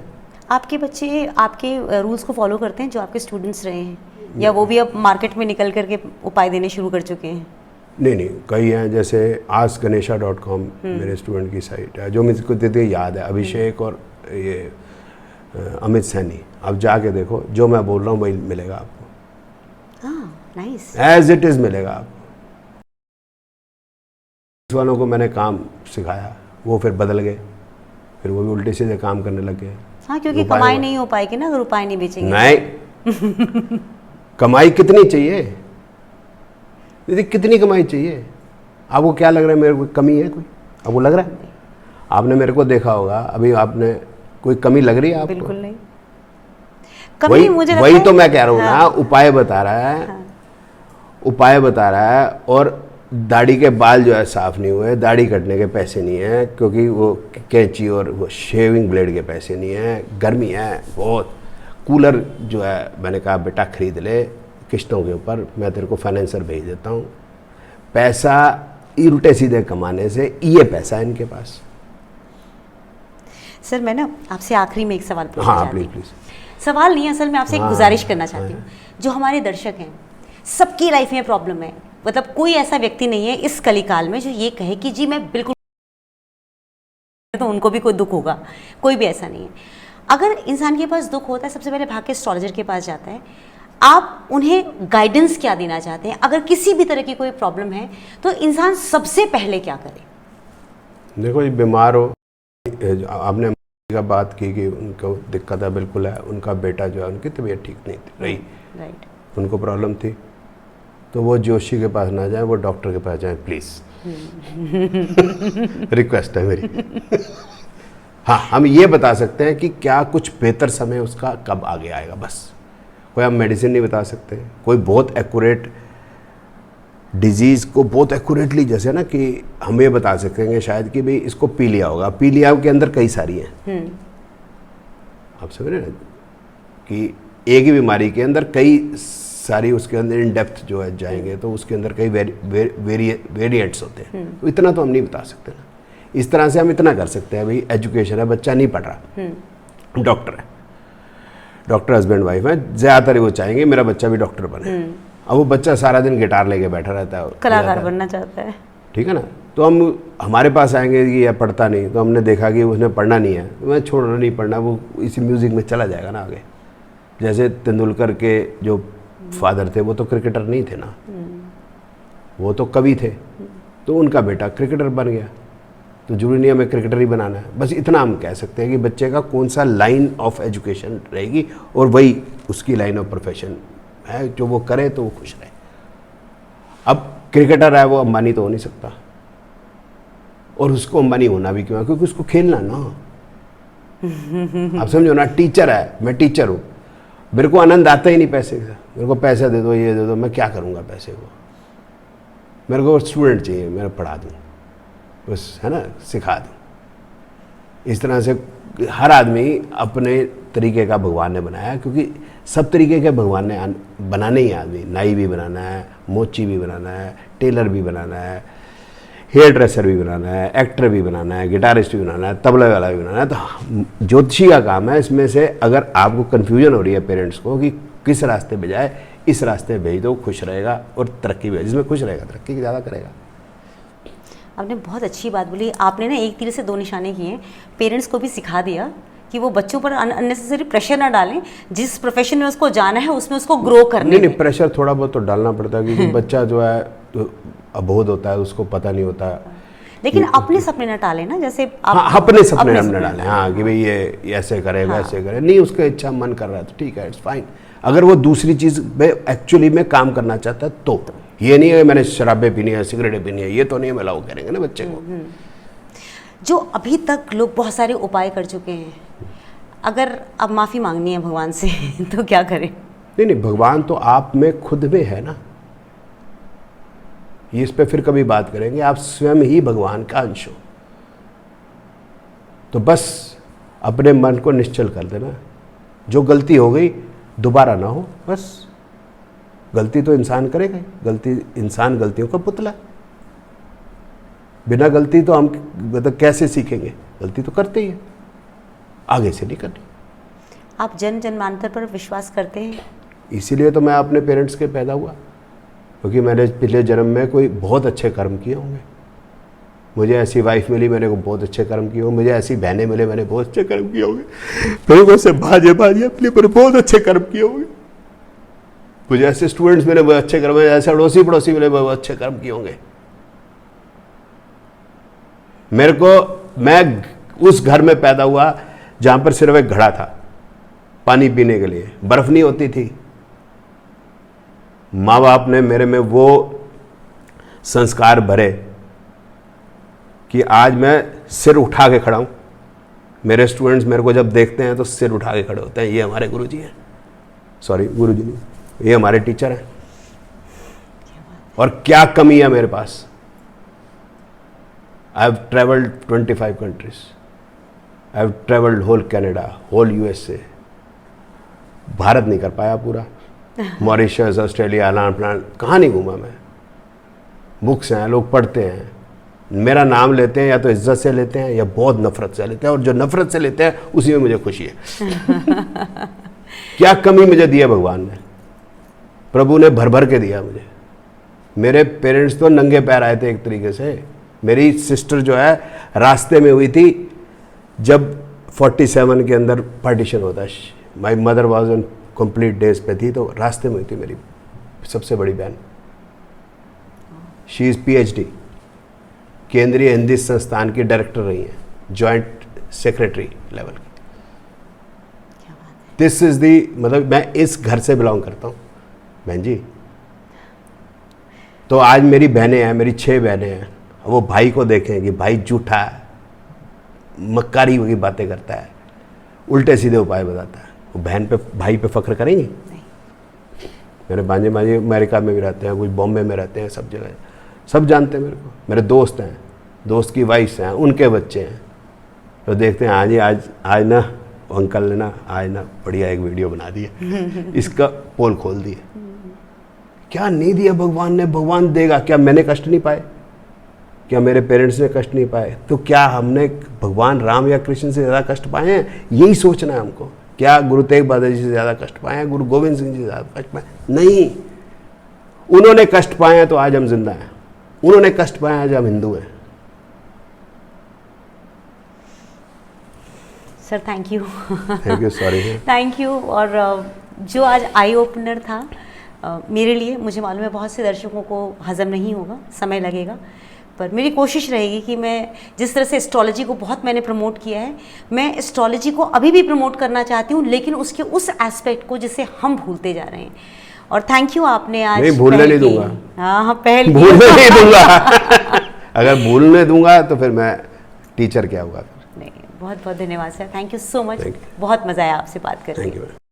आपके बच्चे आपके रूल्स को फॉलो करते हैं जो आपके स्टूडेंट्स रहे हैं, या वो भी अब मार्केट में निकल करके उपाय देने शुरू कर चुके हैं? नहीं, कई हैं, जैसे askganesha.com मेरे स्टूडेंट की साइट है, जो मुझको दीदी याद है, अभिषेक और ये अमित सैनी। आप जाके देखो, जो मैं बोल रहा हूँ वही मिलेगा आपको। हाँ, नाइस। एज इट इज़ मिलेगा आपको। इस वालों को मैंने काम सिखाया, वो फिर बदल गए, फिर वो भी उल्टे सीधे काम करने लग गए। हाँ, क्योंकि कमाई नहीं हो पाएगी ना अगर उपाय नहीं बेचेंगे। नहीं, कमाई कितनी चाहिए दीदी, कितनी कमाई चाहिए? आपको क्या लग रहा है मेरे को कमी है कोई? आपको लग रहा है? आपने मेरे को देखा होगा, अभी आपने कोई कमी लग रही है आपको? बिल्कुल नहीं। कमी मुझे वही तो मैं कह रहा हूँ ना, उपाय बता रहा है, उपाय बता रहा है, और दाढ़ी के बाल जो है साफ नहीं हुए, दाढ़ी कटने के पैसे नहीं है, क्योंकि वो कैंची और वो शेविंग ब्लेड के पैसे नहीं है, गर्मी है बहुत, कूलर जो है मैंने कहा बेटा खरीद ले किश्तों के ऊपर, मैं तेरे को फाइनेंसर भेज देता हूँ। पैसा उल्टे सीधे कमाने से, ये पैसा है इनके पास। सर, मैं ना आपसे आखिरी में एक सवाल पूछना हाँ चाहती हूँ। प्लीज़। सवाल नहीं, असल में आपसे एक गुजारिश करना चाहती हूँ। जो हमारे दर्शक हैं, सबकी लाइफ में प्रॉब्लम है, मतलब कोई ऐसा व्यक्ति नहीं है इस कलिकाल में जो ये कहे कि जी मैं बिल्कुल, तो उनको भी कोई दुख होगा, कोई भी ऐसा नहीं है। अगर इंसान के पास दुख होता है, सबसे पहले भाग के एस्ट्रोलॉजर के पास जाता है। आप उन्हें गाइडेंस क्या देना चाहते हैं? अगर किसी भी तरह की कोई प्रॉब्लम है तो इंसान सबसे पहले क्या करे? देखो, ये बीमार हो, आपने का बात की कि उनको दिक्कत है, बिल्कुल है, उनका बेटा जो है उनकी तबीयत ठीक नहीं रही, राइट, उनको प्रॉब्लम थी, तो वो जोशी के पास ना जाए, वो डॉक्टर के पास जाए प्लीज़। रिक्वेस्ट है मेरी। हाँ, हम ये बता सकते हैं कि क्या कुछ बेहतर समय उसका कब आगे आएगा, बस। कोई हम मेडिसिन नहीं बता सकते, कोई बहुत एक्यूरेट डिजीज़ को बहुत एक्यूरेटली, जैसे ना कि हम ये बता सकेंगे शायद कि भाई इसको पी लिया होगा, पी लिया के अंदर कई सारी हैं। आप समझ रहे हैं कि एक ही बीमारी के अंदर कई सारी, उसके अंदर इन डेप्थ जो है जाएंगे तो उसके अंदर कई वेरिएंट्स होते हैं, तो इतना तो हम नहीं बता सकते ना। इस तरह से हम इतना कर सकते हैं, भाई एजुकेशन है, बच्चा नहीं पढ़ रहा, डॉक्टर है, डॉक्टर हस्बैंड वाइफ है, ज़्यादातर वो चाहेंगे मेरा बच्चा भी डॉक्टर बने, अब वो बच्चा सारा दिन गिटार लेके बैठा रहता है, कलाकार बनना चाहता है। ठीक है ना, तो हम हमारे पास आएंगे कि यह पढ़ता नहीं, तो हमने देखा कि उसने पढ़ना नहीं है, तो मैं छोड़ रहा नहीं पढ़ना, वो इसी म्यूज़िक में चला जाएगा ना आगे। जैसे तेंदुलकर के जो फादर थे वो तो क्रिकेटर नहीं थे ना, वो तो कवि थे, तो उनका बेटा क्रिकेटर बन गया। तो जरूरी नहीं हमें क्रिकेटर ही बनाना है, बस इतना हम कह सकते हैं कि बच्चे का कौन सा लाइन ऑफ एजुकेशन रहेगी और वही उसकी लाइन ऑफ प्रोफेशन है, जो वो करे तो वो खुश रहे। अब क्रिकेटर है वो अंबानी तो हो नहीं सकता, और उसको अंबानी होना भी क्यों है, क्योंकि उसको खेलना ना। आप समझो ना, टीचर है, मैं टीचर हूँ, मेरे को आनंद आता ही नहीं पैसे का, मेरे को पैसा दे दो, ये दे दो, मैं क्या करूँगा पैसे को, मेरे को स्टूडेंट चाहिए, मैं पढ़ा दूँ बस, है ना, सिखा दूँ। इस तरह से हर आदमी अपने तरीके का भगवान ने बनाया, क्योंकि सब तरीके के भगवान ने बनाने ही आदमी, नाई भी बनाना है, मोची भी बनाना है, टेलर भी बनाना है, हेयर ड्रेसर भी बनाना है, एक्टर भी बनाना है, गिटारिस्ट भी बनाना है, तबला वाला भी बनाना है। तो ज्योतिषी का काम है इसमें से, अगर आपको कन्फ्यूजन हो रही है पेरेंट्स को कि किस रास्ते पे जाए, इस रास्ते भेज दो, खुश रहेगा और तरक्की भी, जिसमें खुश रहेगा तरक्की ज़्यादा करेगा। आपने बहुत अच्छी बात बोली, आपने ना एक तीर से दो निशाने किए, पेरेंट्स को भी सिखा दिया कि वो बच्चों पर अननेसेसरी प्रेशर ना डालें, जिस प्रोफेशन में उसको जाना है उसमें उसको ग्रो करने नहीं, प्रेशर थोड़ा बहुत तो डालना पड़ता है, क्योंकि बच्चा जो है तो अबोध होता है, उसको पता नहीं होता। लेकिन अपने सपने ना टालें ना, जैसे आप हाँ, अपने सपने हम न डालें, हाँ कि भाई ये ऐसे करे वैसे करे, नहीं उसका इच्छा मन कर रहा है तो ठीक है, इट्स फाइन। अगर वो दूसरी चीज़ में एक्चुअली में काम करना चाहता है तो, ये नहीं है मैंने शराबें पीनी है, सिगरेटें पीनी है, ये तो नहीं मिलाओ करेंगे ना बच्चे को। जो अभी तक लोग बहुत सारे उपाय कर चुके हैं, अगर अब माफ़ी मांगनी है भगवान से तो क्या करें? नहीं, भगवान तो आप में खुद में है ना, ये इस पे फिर कभी बात करेंगे। आप स्वयं ही भगवान का अंश हो, तो बस अपने मन को निश्चल कर देना, जो गलती हो गई दोबारा ना हो, बस। गलती तो इंसान करेगा, इंसान गलतियों का पुतला, बिना गलती तो हम मतलब कैसे सीखेंगे, गलती तो करते ही है, आगे से नहीं करनी। आप जन्म जन्मांतर पर विश्वास करते हैं? इसीलिए तो मैं अपने पेरेंट्स के पैदा हुआ, क्योंकि मैंने पिछले जन्म में कोई बहुत अच्छे कर्म किए होंगे, मुझे ऐसी वाइफ मिली, मैंने को बहुत अच्छे कर्म किए होंगे, मुझे ऐसी बहनें मिले, मैंने बहुत अच्छे कर्म किए होंगे, मेरे को से भाजे अपने पर बहुत अच्छे कर्म किए होंगे, मुझे ऐसे स्टूडेंट्स मिले बहुत अच्छे कर्म, ऐसे अड़ोसी पड़ोसी मिले बहुत अच्छे कर्म किए होंगे। मेरे को, मैं उस घर में पैदा हुआ जहां पर सिर्फ एक घड़ा था पानी पीने के लिए, बर्फ नहीं होती थी। माँ बाप ने मेरे में वो संस्कार भरे कि आज मैं सिर उठा के खड़ा हूं। मेरे स्टूडेंट्स मेरे को जब देखते हैं तो सिर उठा के खड़े होते हैं, ये हमारे गुरुजी हैं, सॉरी गुरुजी नहीं, ये हमारे टीचर हैं। और क्या कमी है मेरे पास? I have travelled 25 countries, I have travelled whole Canada, whole USA, Bharat नहीं कर पाया पूरा, मॉरिशस, ऑस्ट्रेलिया, प्लान कहाँ नहीं घूमा मैं। बुक्स हैं, लोग पढ़ते हैं, मेरा नाम लेते हैं या तो इज्जत से लेते हैं या बहुत नफरत से लेते हैं, और जो नफरत से लेते हैं उसी में मुझे खुशी है। क्या कमी मुझे दी है भगवान ने? प्रभु ने भर भर के दिया मुझे। मेरे पेरेंट्स तो नंगे पैर आए थे एक तरीके से। मेरी सिस्टर जो है रास्ते में हुई थी जब 47 के अंदर पार्टीशन होता। My mother was on complete days पे थी, तो रास्ते में हुई थी मेरी सबसे बड़ी बहन। शी इज़ PhD, केंद्रीय हिंदी संस्थान की डायरेक्टर रही हैं, जॉइंट सेक्रेटरी लेवल की। दिस इज दी, मतलब मैं इस घर से बिलोंग करता हूँ बहन जी। तो आज मेरी बहनें हैं, मेरी 6 बहनें हैं, वो भाई को देखें कि भाई झूठा है, मक्कारी की बातें करता है, उल्टे सीधे उपाय बताता है, वो बहन पे भाई पे फख्र करेंगे? मेरे भांजे भांजे अमेरिका में भी रहते हैं, कुछ बॉम्बे में रहते हैं, सब जगह, सब जानते हैं मेरे को। मेरे दोस्त हैं, दोस्त की वाइफ्स हैं, उनके बच्चे हैं, तो देखते हैं हाँ जी आज ना अंकल ने ना आज ना बढ़िया एक वीडियो बना दी है, इसका पोल खोल दिए। क्या नहीं दिया भगवान ने? भगवान देगा। क्या मैंने कष्ट नहीं पाए? क्या मेरे पेरेंट्स ने कष्ट नहीं पाए? तो क्या हमने भगवान राम या कृष्ण से ज़्यादा कष्ट पाए हैं? यही सोचना है हमको। क्या गुरु तेग बहादुर जी से ज़्यादा कष्ट पाए हैं? गुरु गोविंद सिंह जी से ज़्यादा कष्ट पाए? नहीं। उन्होंने कष्ट पाए हैं तो आज हम जिंदा हैं, उन्होंने कष्ट पाए हैं आज हम हिंदू हैं। Sir thank you. Thank you, sorry. Thank you. और जो आज आई ओपनर था मेरे लिए, मुझे मालूम है बहुत से दर्शकों को हजम नहीं होगा, समय लगेगा, पर मेरी कोशिश रहेगी कि मैं जिस तरह से एस्ट्रोलॉजी को बहुत मैंने प्रमोट किया है, मैं एस्ट्रोलॉजी को अभी भी प्रमोट करना चाहती हूँ, लेकिन उसके उस एस्पेक्ट को जिसे हम भूलते जा रहे हैं। और थैंक यू, आपने आज नहीं, भूलने पहल नहीं की। दूंगा। हाँ पहल की। भूलने नहीं दूंगा। अगर भूलने दूंगा तो फिर मैं टीचर क्या होगा। नहीं, बहुत बहुत धन्यवाद sir, thank you so much. Thank you. बहुत मज़ा आया आपसे बात करके। Thank you.